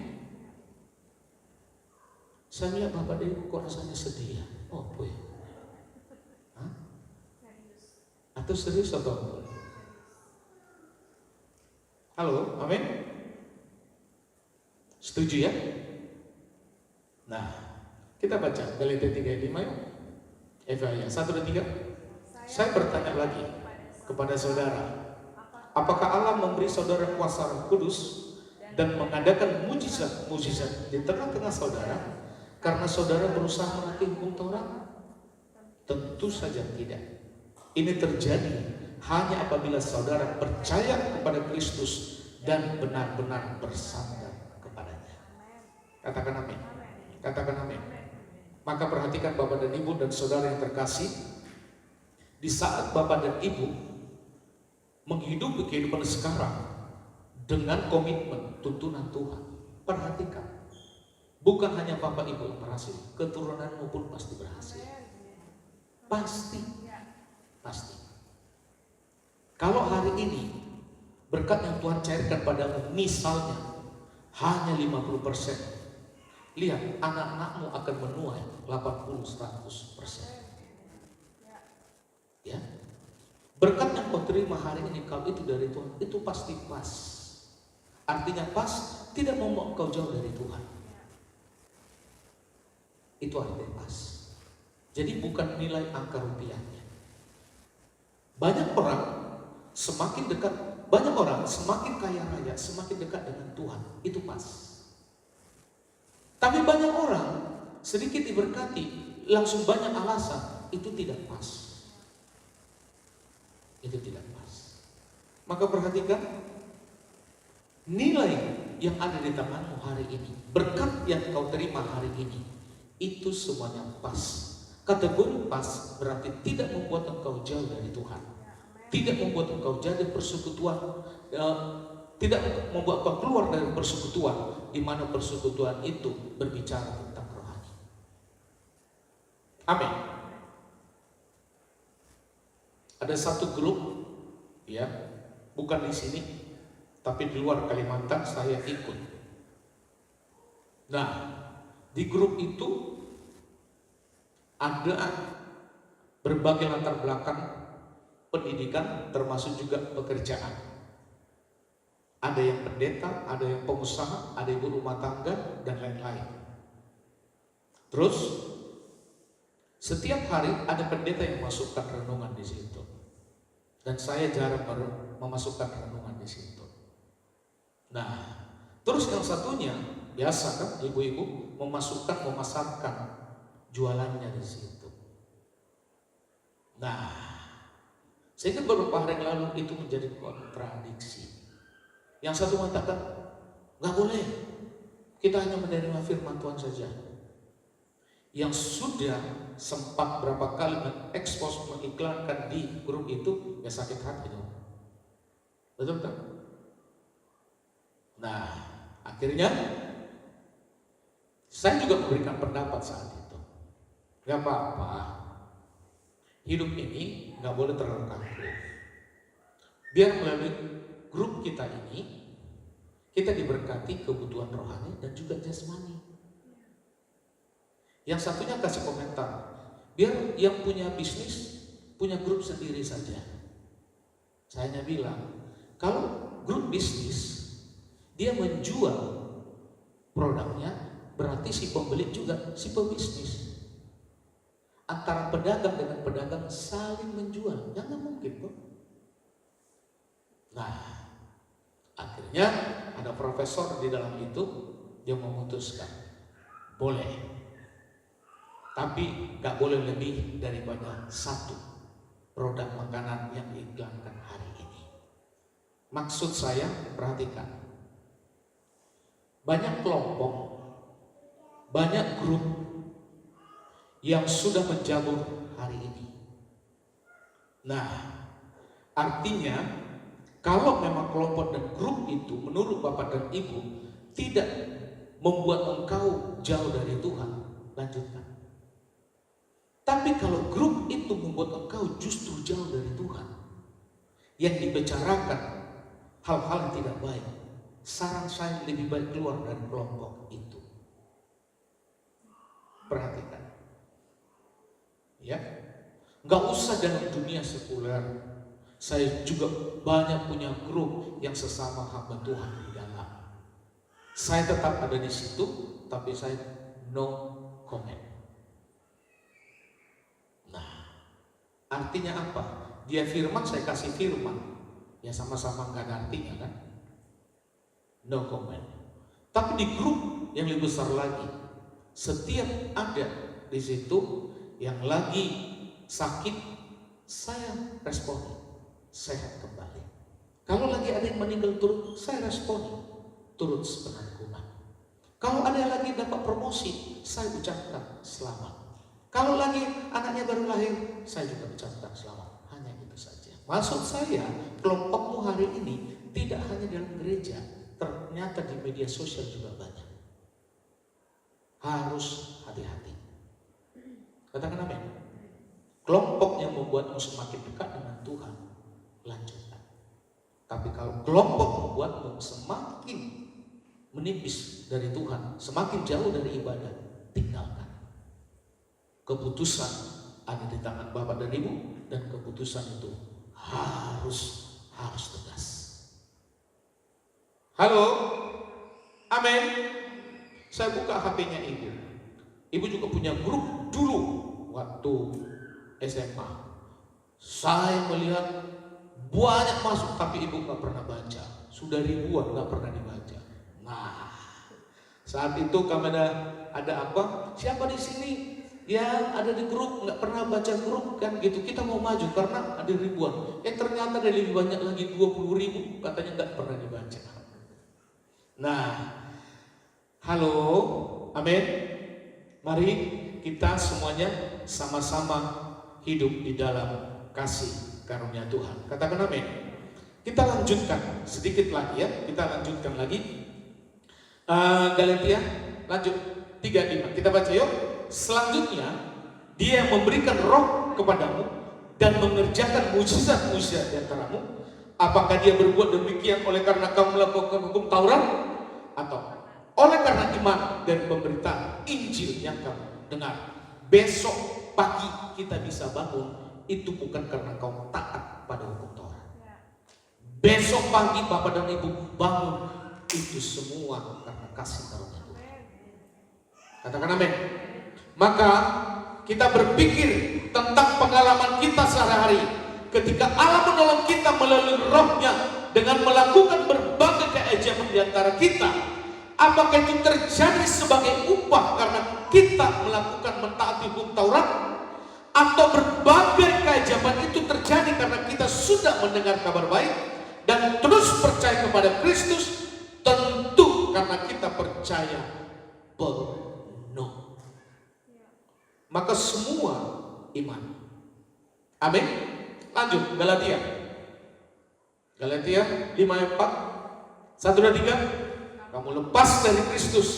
Saya lihat Bapak dan Ibu kok rasanya sedih ya? Oh boy. Hah? Atau serius atau apa? Halo? Amin? Setuju ya? Nah, kita baca Galatia 3:5 ya. Efesia 1 dan 3. Saya bertanya lagi kepada saudara, apakah Allah memberi saudara kuasa Roh Kudus dan mengadakan mujizat-mujizat di tengah-tengah saudara karena saudara berusaha mengerti hukum Taurat? Tentu saja tidak. Ini terjadi hanya apabila saudara percaya kepada Kristus dan benar-benar bersandar kepadanya. Katakan amin. Katakan amin. Maka perhatikan Bapak dan Ibu dan saudara yang terkasih, di saat Bapak dan Ibu menghidupi kehidupan sekarang dengan komitmen tuntunan Tuhan, perhatikan, bukan hanya Bapak Ibu yang berhasil, keturunanmu pun pasti berhasil. Pasti. Kalau hari ini berkat yang Tuhan cairkan padamu misalnya hanya 50%, lihat anak-anakmu akan menuai 80-100%. Ya, berkat yang kau terima hari ini kalau itu dari Tuhan, itu pasti pas. Artinya pas, tidak membawa kau jauh dari Tuhan. Itu artinya pas. Jadi bukan nilai angka rupiahnya. Banyak orang semakin kaya raya, semakin dekat dengan Tuhan. Itu pas. Tapi banyak orang sedikit diberkati, langsung banyak alasan. Itu tidak pas. Itu tidak pas. Maka perhatikan, nilai yang ada di tanganmu hari ini, berkat yang kau terima hari ini, itu semuanya pas. Kategori pas berarti tidak membuat engkau jauh dari Tuhan, tidak membuat engkau jadi persekutuan, tidak membuat engkau keluar dari persekutuan, di mana persekutuan itu berbicara tentang rohani. Amin. Ada satu grup, ya, bukan di sini, tapi di luar Kalimantan saya ikut. Nah, di grup itu ada berbagai latar belakang pendidikan, termasuk juga pekerjaan. Ada yang pendeta, ada yang pengusaha, ada ibu rumah tangga, dan lain-lain. Terus setiap hari ada pendeta yang memasukkan renungan di situ, dan saya jarang memasukkan renungan di situ. Nah, terus yang satunya biasa kan ibu-ibu memasarkan jualannya di situ. Nah, sehingga beberapa hari yang lalu itu menjadi kontradiksi. Yang satu mengatakan, nggak boleh, kita hanya menerima firman Tuhan saja. Yang sudah sempat berapa kali mengekspos, mengiklankan di grup itu, ya sakit hati dong. Betul kan? Nah, akhirnya saya juga memberikan pendapat saat itu. Gak apa-apa, hidup ini gak boleh terlalu kaku. Biar melalui grup kita ini, kita diberkati kebutuhan rohani dan juga jasmani. Yang satunya kasih komentar, biar yang punya bisnis punya grup sendiri saja. Saya hanya bilang, kalau grup bisnis dia menjual produknya, berarti si pembeli juga si pebisnis. Antara pedagang dengan pedagang saling menjual, jangan mungkin kok. Nah, akhirnya ada profesor di dalam itu, dia memutuskan boleh, tapi gak boleh lebih daripada satu produk makanan yang diiklankan hari ini. Maksud saya, perhatikan, banyak kelompok, banyak grup yang sudah menjamur hari ini. Nah, artinya kalau memang kelompok dan grup itu menurut Bapak dan Ibu tidak membuat engkau jauh dari Tuhan, lanjutkan. Tapi kalau grup itu membuat engkau justru jauh dari Tuhan, yang dibicarakan hal-hal yang tidak baik, saran saya lebih baik keluar dari kelompok itu. Perhatikan. Ya, nggak usah dalam dunia sekuler. Saya juga banyak punya grup yang sesama hamba Tuhan di dalam. Saya tetap ada di situ, tapi saya no comment. Nah, artinya apa? Dia firman, saya kasih firman. Ya sama-sama nggak ada artinya kan? No comment. Tapi di grup yang lebih besar lagi, setiap ada di situ yang lagi sakit, saya responi, sehat kembali. Kalau lagi ada yang meninggal turut, saya responi, turut sepenanggungan. Kalau ada yang lagi dapat promosi, saya ucapkan selamat. Kalau lagi anaknya baru lahir, saya juga ucapkan selamat. Hanya itu saja. Maksud saya, kelompokmu hari ini tidak hanya dalam gereja, ternyata di media sosial juga banyak. Harus hati-hati. Katakan amin. Kelompok yang membuatmu semakin dekat dengan Tuhan, lanjutkan. Tapi kalau kelompok membuatmu semakin menipis dari Tuhan, semakin jauh dari ibadah, tinggalkan. Keputusan ada di tangan Bapak dan Ibu, dan keputusan itu harus tegas. Halo, amin. Saya buka HP-nya Ibu. Ibu juga punya grup dulu waktu SMA. Saya melihat banyak masuk tapi ibu nggak pernah baca. Sudah ribuan nggak pernah dibaca. Nah, saat itu kami ada apa? Siapa di sini yang ada di grup nggak pernah baca grup kan gitu? Kita mau maju karena ada ribuan. Ternyata ada lebih banyak lagi 20.000 katanya nggak pernah dibaca. Nah, halo, amin. Mari kita semuanya sama-sama hidup di dalam kasih karunia Tuhan. Katakan amin. Kita lanjutkan sedikit lagi ya. Kita lanjutkan lagi. Galatia lanjut 3:5. Kita baca yuk. Selanjutnya Dia yang memberikan roh kepadamu dan mengerjakan mujizat-mujizat di antaramu. Apakah Dia berbuat demikian oleh karena kamu melakukan hukum Taurat atau oleh karena iman dan pemberitaan Injil yang kamu dengar? Besok pagi kita bisa bangun itu bukan karena kau taat pada hukum Taurat. Besok pagi Bapak dan Ibu bangun itu semua karena kasih karunia Tuhan. Katakan amin. Maka kita berpikir tentang pengalaman kita sehari-hari ketika Allah menolong kita melalui rohnya dengan melakukan berbagai keajaiban di antara kita. Apakah itu terjadi sebagai upah karena kita melakukan mentaati hukum Taurat? Atau berbagai keajaiban itu terjadi karena kita sudah mendengar kabar baik dan terus percaya kepada Kristus? Tentu karena kita percaya penuh. Maka semua iman. Amin. Lanjut Galatia 5:4. 1 dan 3. Kamu lepas dari Kristus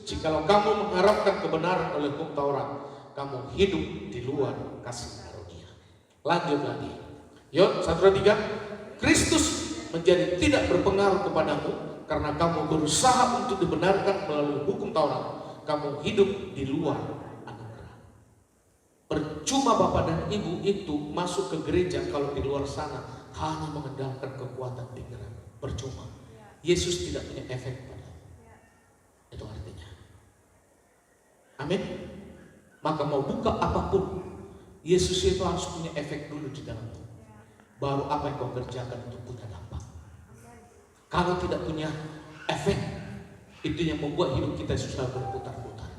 jikalau kamu mengharapkan kebenaran oleh hukum Taurat. Kamu hidup di luar kasih karunia. Lanjut lagi. Yuk 1 dan 3. Kristus menjadi tidak berpengaruh kepadamu karena kamu berusaha untuk dibenarkan melalui hukum Taurat. Kamu hidup di luar anugerah. Percuma Bapak dan Ibu itu masuk ke gereja kalau di luar sana hanya mengandalkan kekuatan pikiran. Percuma. Yesus tidak punya efek pada. Itu artinya. Amin. Maka mau buka apapun, Yesus itu harus punya efek dulu di dalamnya. Baru apa yang kau kerjakan itu punya dampak. Kalau tidak punya efek, itu yang membuat hidup kita susah berputar-putar.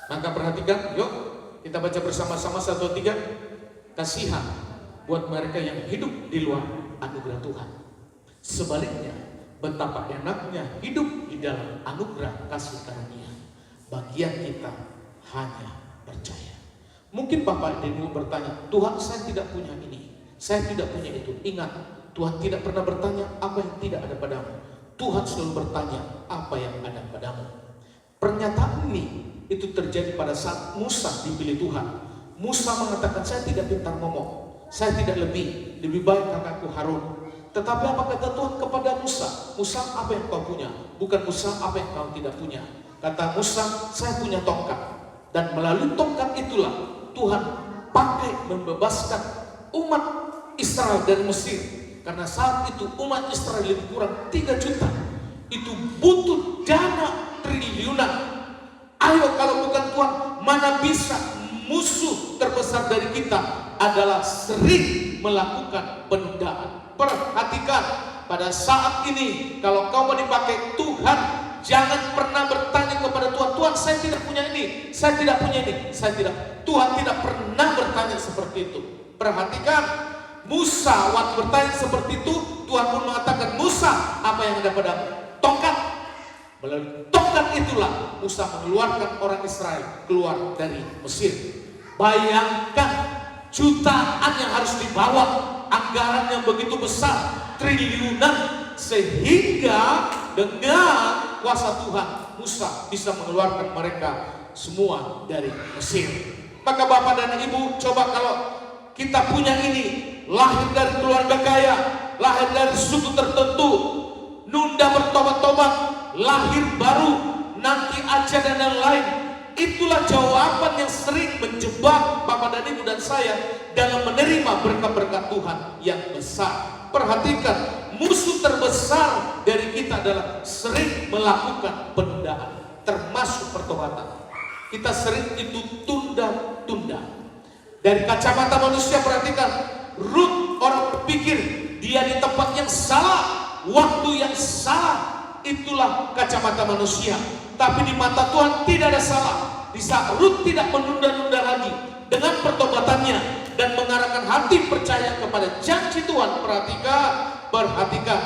Maka perhatikan, yuk kita baca bersama-sama 1, 2, 3. Kasihan buat mereka yang hidup di luar anugerah Tuhan. Sebaliknya, betapa enaknya hidup di dalam anugerah kasih karunia. Bagian kita hanya percaya. Mungkin Bapak dan Ibu bertanya, Tuhan saya tidak punya ini, saya tidak punya itu. Ingat, Tuhan tidak pernah bertanya apa yang tidak ada padamu. Tuhan selalu bertanya apa yang ada padamu. Pernyataan ini itu terjadi pada saat Musa dipilih Tuhan. Musa mengatakan, saya tidak pintar ngomong, saya tidak lebih baik kakakku Harun. Tetapi apa kata Tuhan kepada Musa? Musa, apa yang kau punya? Bukan Musa, apa yang kau tidak punya. Kata Musa, saya punya tongkat. Dan melalui tongkat itulah Tuhan pakai membebaskan umat Israel dari Mesir. Karena saat itu umat Israel lebih kurang 3 juta. Itu butuh dana triliunan. Ayo kalau bukan Tuhan, mana bisa? Musuh terbesar dari kita adalah sering melakukan penundaan. Perhatikan, pada saat ini kalau kau mau dipakai Tuhan, jangan pernah bertanya kepada Tuhan, Tuhan saya tidak punya ini, saya tidak punya ini, saya tidak. Tuhan tidak pernah bertanya seperti itu. Perhatikan, Musa waktu bertanya seperti itu, Tuhan pun mengatakan, Musa apa yang ada padamu? Tongkat. Melalui tongkat itulah Musa mengeluarkan orang Israel keluar dari Mesir. Bayangkan jutaan yang harus dibawa, anggaran yang begitu besar, triliunan, sehingga dengan kuasa Tuhan Musa bisa mengeluarkan mereka semua dari Mesir. Maka Bapak dan Ibu, coba kalau kita punya ini, lahir dari keluarga kaya, lahir dari suku tertentu, nunda bertobat-tobat, lahir baru, nanti aja dan yang lain. Itulah jawaban yang sering menjebak Bapak dan Ibu dan saya dalam menerima berkat-berkat Tuhan yang besar. Perhatikan, musuh terbesar dari kita adalah sering melakukan penundaan. termasuk pertobatan. Kita sering itu tunda-tunda. Dari kacamata manusia, perhatikan, Rut orang berpikir dia di tempat yang salah, waktu yang salah. Itulah kacamata manusia. Tapi di mata Tuhan tidak ada salah. Di saat Rut tidak menunda-nunda lagi dengan pertobatannya dan mengarahkan hati percaya kepada janji Tuhan, perhatikan,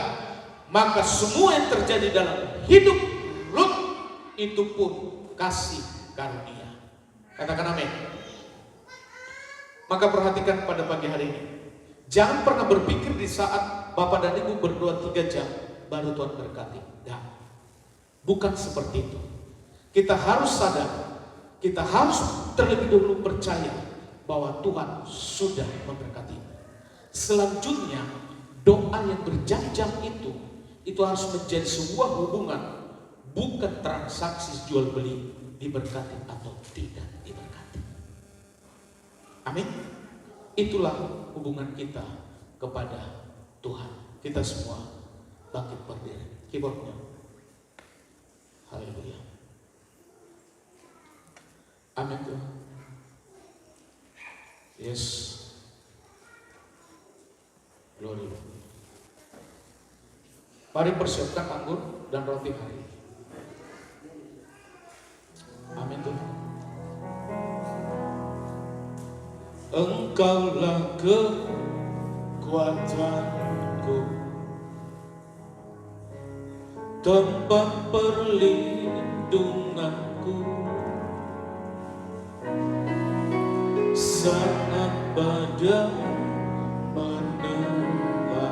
maka semua yang terjadi dalam hidup Rut itu pun kasih karunia. Katakan amin. Maka perhatikan pada pagi hari ini, jangan pernah berpikir di saat Bapak dan Ibu berdoa 3 jam baru Tuhan berkati. Nah, bukan seperti itu. Kita harus sadar, kita harus terlebih dahulu percaya bahwa Tuhan sudah memberkati. Selanjutnya, doa yang berjam-jam itu harus menjadi sebuah hubungan, bukan transaksi jual beli, diberkati atau tidak diberkati. Amin. Itulah hubungan kita kepada Tuhan. Kita semua bangkit berdiri. Keyboardnya. Haleluya. Amin Tuhan. Yes. Glory. Mari persiapkan anggur dan roti hari ini. Amin Tuhan. Engkaulah kekuatanku, tempat perlindunganku, saat badai menerpa,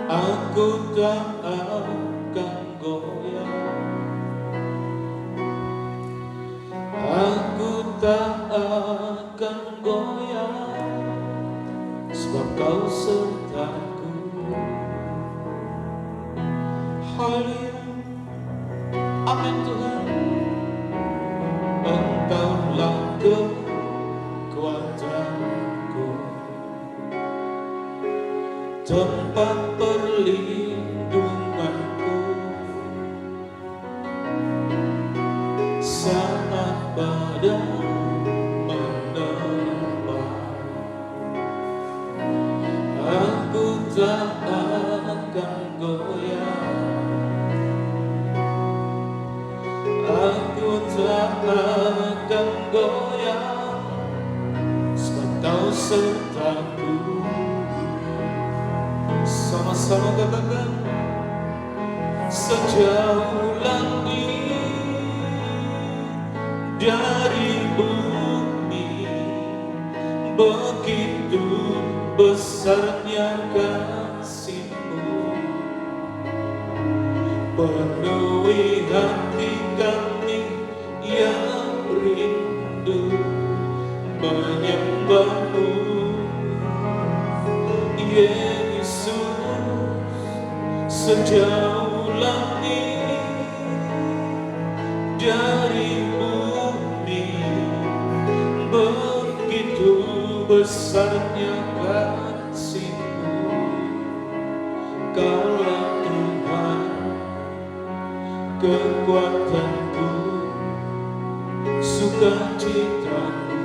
aku tak akan goyah, aku tak akan goyah, sebab Kau sertaku. Haleluya. Amin Tuhan. Engkaulah kekuatanku, tempat perlindunganku, saat badai menerpa, aku tak akan goyah, aku tak akan goyah, sebab Kau sertaku. Sama-sama katakan, sejauh langit dari bumi, begitu besarnya kasih-Mu, penuhi hati kami yang rindu menyembah-Mu, Yesus. Sejauh langit dari bumi, begitu besarnya kasih-Mu, Kaulah Tuhan kekuatanku, sukacitaku.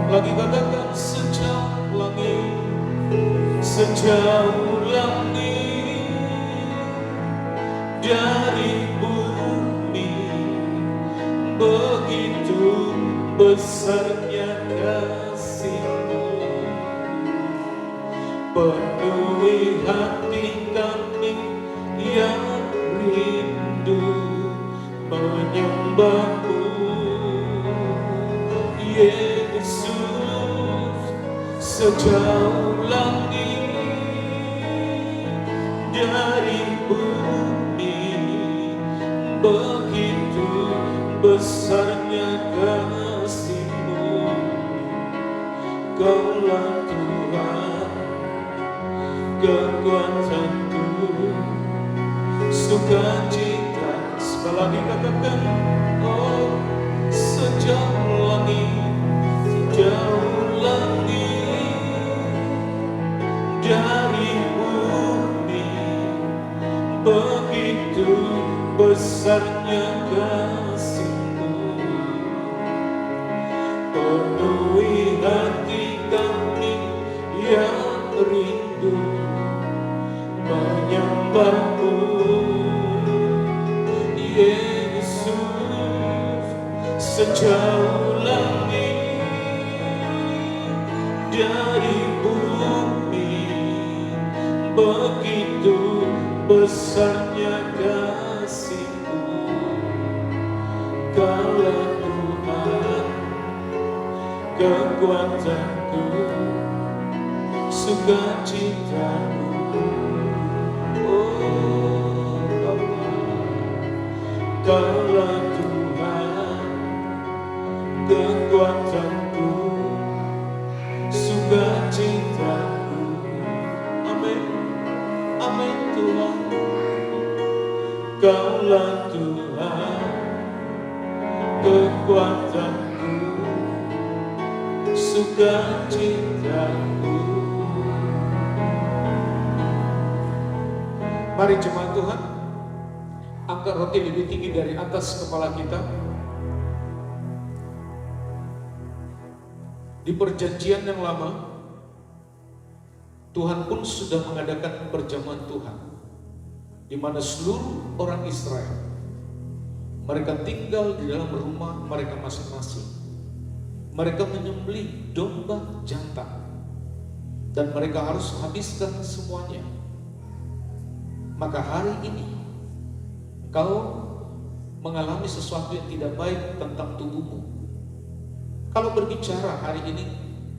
Lagi katakan, sejauh langit, sejauh langit dari bumi, begitu besarnya kasih-Mu, penuhi hati kami yang rindu menyembah-Mu, Yesus. Sejauh langit dari bumi, begitu besarnya kasih-Mu, Kaulah Tuhan kekuatanku, sukacita. Sekali lagi katakan, oh sejauh langit, sejauh langit dari bumi, begitu besarnya kasih-Mu, penuhi hati kami yang rindu menyembah-Mu. Yesus, sejauh langit dari bumi, begitu besarnya kasih-Mu. Kaulah Tuhan, kekuatanku, sukacitaku. Oh Bapa, Kaulah Tuhan, kekuatanku, sukacitaku. Amin, amin Tuhan. Kaulah Tuhan, kekuatanku, sukacitaku. Mari jemaat Tuhan, angkat roti lebih tinggi dari atas kepala kita. Di perjanjian yang lama, Tuhan pun sudah mengadakan perjamuan Tuhan, di mana seluruh orang Israel, mereka tinggal di dalam rumah mereka masing-masing. Mereka menyembelih domba jantan, dan mereka harus habiskan semuanya. Maka hari ini engkau mengalami sesuatu yang tidak baik tentang tubuhmu. Kalau berbicara hari ini,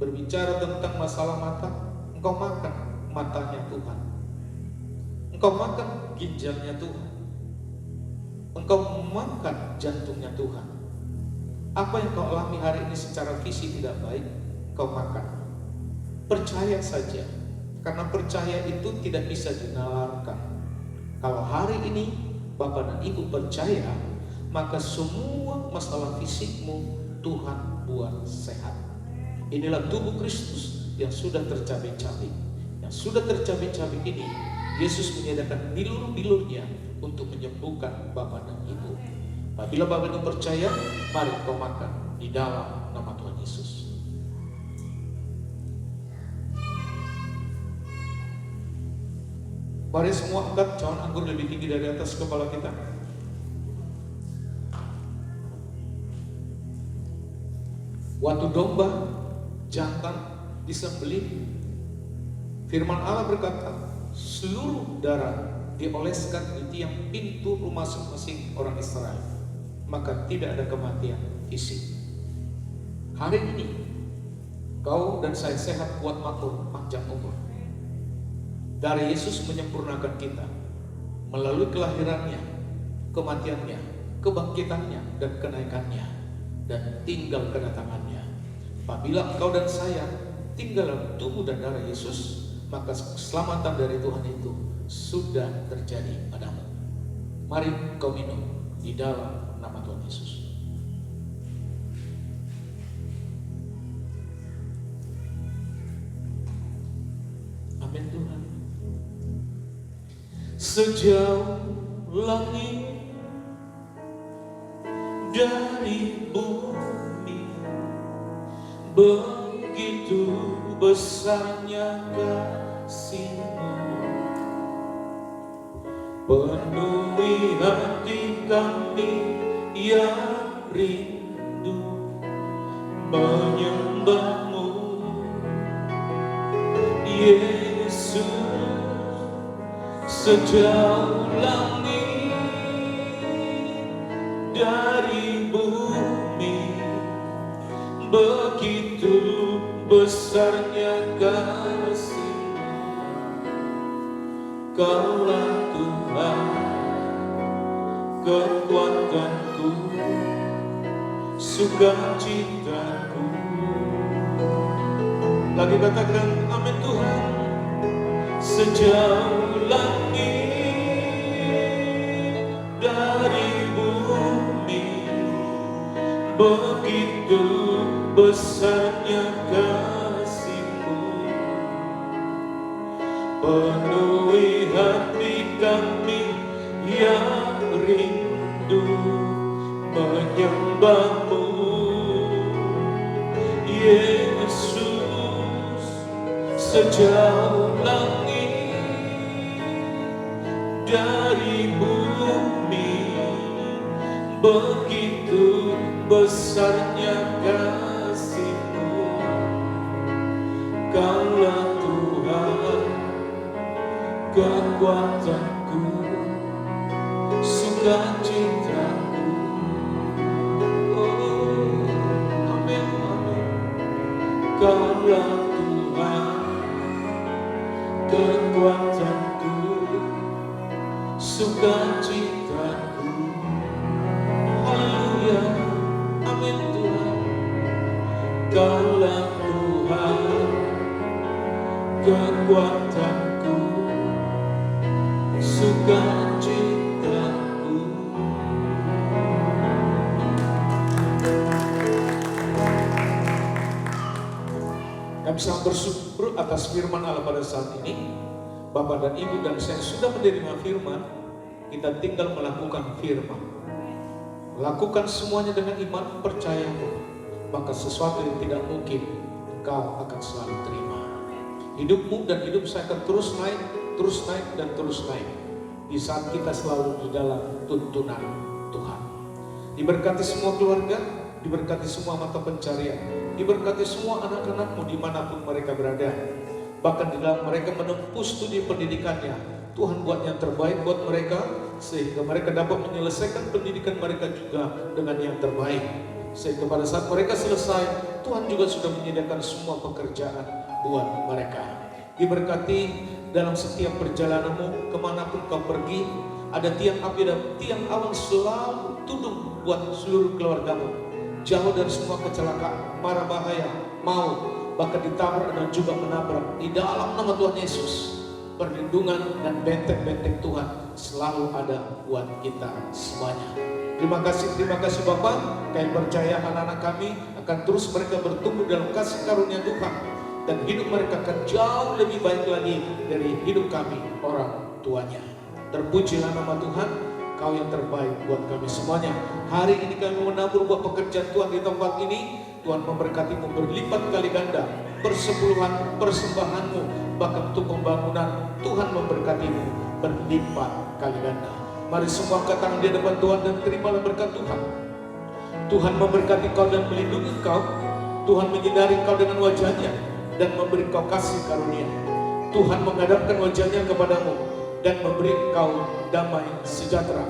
berbicara tentang masalah mata, engkau makan matanya Tuhan, engkau makan ginjalnya Tuhan, engkau makan jantungnya Tuhan. Apa yang kau alami hari ini secara fisik tidak baik, kau makan. Percaya saja, karena percaya itu tidak bisa dinalarkan. Kalau hari ini Bapak dan Ibu percaya, maka semua masalah fisikmu Tuhan buat sehat. Inilah tubuh Kristus yang sudah tercabik-cabik. Yang sudah tercabik-cabik ini, Yesus menyediakan bilur-bilurnya untuk menyembuhkan Bapak dan Ibu. Apabila Bapak itu percaya, mari kau makan di dalam nama Tuhan Yesus. Mari semua angkat cawan anggur lebih tinggi dari atas kepala kita. Waktu domba jantan disembelih, firman Allah berkata, seluruh darah dioleskan di tiang pintu rumah masing-masing orang Israel, maka tidak ada kematian fisik. Hari ini kau dan saya sehat, kuat, makmur, panjang umur. Dari Yesus menyempurnakan kita melalui kelahirannya, kematiannya, kebangkitannya, dan kenaikannya, dan tinggal kedatangannya. Apabila engkau dan saya tinggal dalam tubuh dan darah Yesus, maka keselamatan dari Tuhan itu sudah terjadi padamu. Mari kau minum di dalam nama Tuhan Yesus. Amin Tuhan. Sejauh langit dari bumi, begitu besarnya kasih-Mu, penuhi hati kami yang rindu menyembah-Mu. Yesus, sejauh langit dari bumi, begitu besarnya kasih-Mu. Kaulah Tuhan, kekuatanku, sukacitaku. Lagi katakan amin Tuhan. Sejauh langit dari bumi, begitu besarnya kasih-Mu, penuhi hati kami yang rindu Yesus, sejauh langit dari bumi, begitu besarnya kasih-Mu. Kaulah Tuhan, kekuatanku, sukacitaku. Oh, amin, amin. Kaulah Tuhan, kekuatanku, sukacitaku. Haleluya, amin Tuhan. Kaulah Tuhan, kekuatanku, sukacitaku. Kami sangat bersyukur atas firman Allah pada saat ini. Bapak dan Ibu dan saya sudah menerima firman, kita tinggal melakukan firman. Lakukan semuanya dengan iman, percaya, maka sesuatu yang tidak mungkin engkau akan selalu terima. Hidupmu dan hidup saya akan terus naik, dan terus naik. Di saat kita selalu di dalam tuntunan Tuhan. Diberkati semua keluarga, diberkati semua mata pencarian, diberkati semua anak-anakmu dimanapun mereka berada. Bahkan di dalam mereka menempuh studi pendidikannya, Tuhan buat yang terbaik buat mereka, sehingga mereka dapat menyelesaikan pendidikan mereka juga dengan yang terbaik. Sehingga pada saat mereka selesai, Tuhan juga sudah menyediakan semua pekerjaan buat mereka. Diberkati dalam setiap perjalananmu, kemanapun kau pergi, ada tiang api dan tiang awan selalu tunduk buat seluruh keluargamu. Jauh dari semua kecelakaan, mara bahaya, maut, bahkan ditabrak dan juga menabrak. Di dalam nama Tuhan Yesus, perlindungan dan benteng-benteng Tuhan selalu ada buat kita semuanya. Terima kasih Bapak. Kami percaya anak-anak kami akan terus mereka bertumbuh dalam kasih karunia Tuhan, dan hidup mereka akan jauh lebih baik lagi dari hidup kami orang tuanya. Terpujilah nama Tuhan, Kau yang terbaik buat kami semuanya. Hari ini kami menabur buat pekerjaan Tuhan di tempat ini. Tuhan memberkatimu berlipat kali ganda, persepuluhan persembahanmu, bahkan untuk pembangunan Tuhan memberkatimu berlipat kali ganda. Mari semua angkat tangan di depan Tuhan dan terimalah berkat Tuhan. Tuhan memberkati kau dan melindungi kau. Tuhan menyinari kau dengan wajahnya dan memberi kau kasih karunia. Tuhan menghadapkan wajahnya kepadamu dan memberi kau damai sejahtera.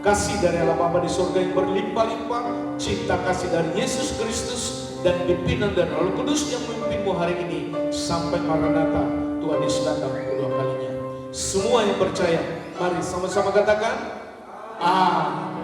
Kasih dari Allah Bapa di surga yang berlimpah-limpah, cinta kasih dari Yesus Kristus, dan pimpinan dan Roh Kudus yang memimpinmu hari ini sampai Maranatha, Tuhan Yesus datang kedua kalinya. Semua yang percaya, mari sama-sama katakan Amin.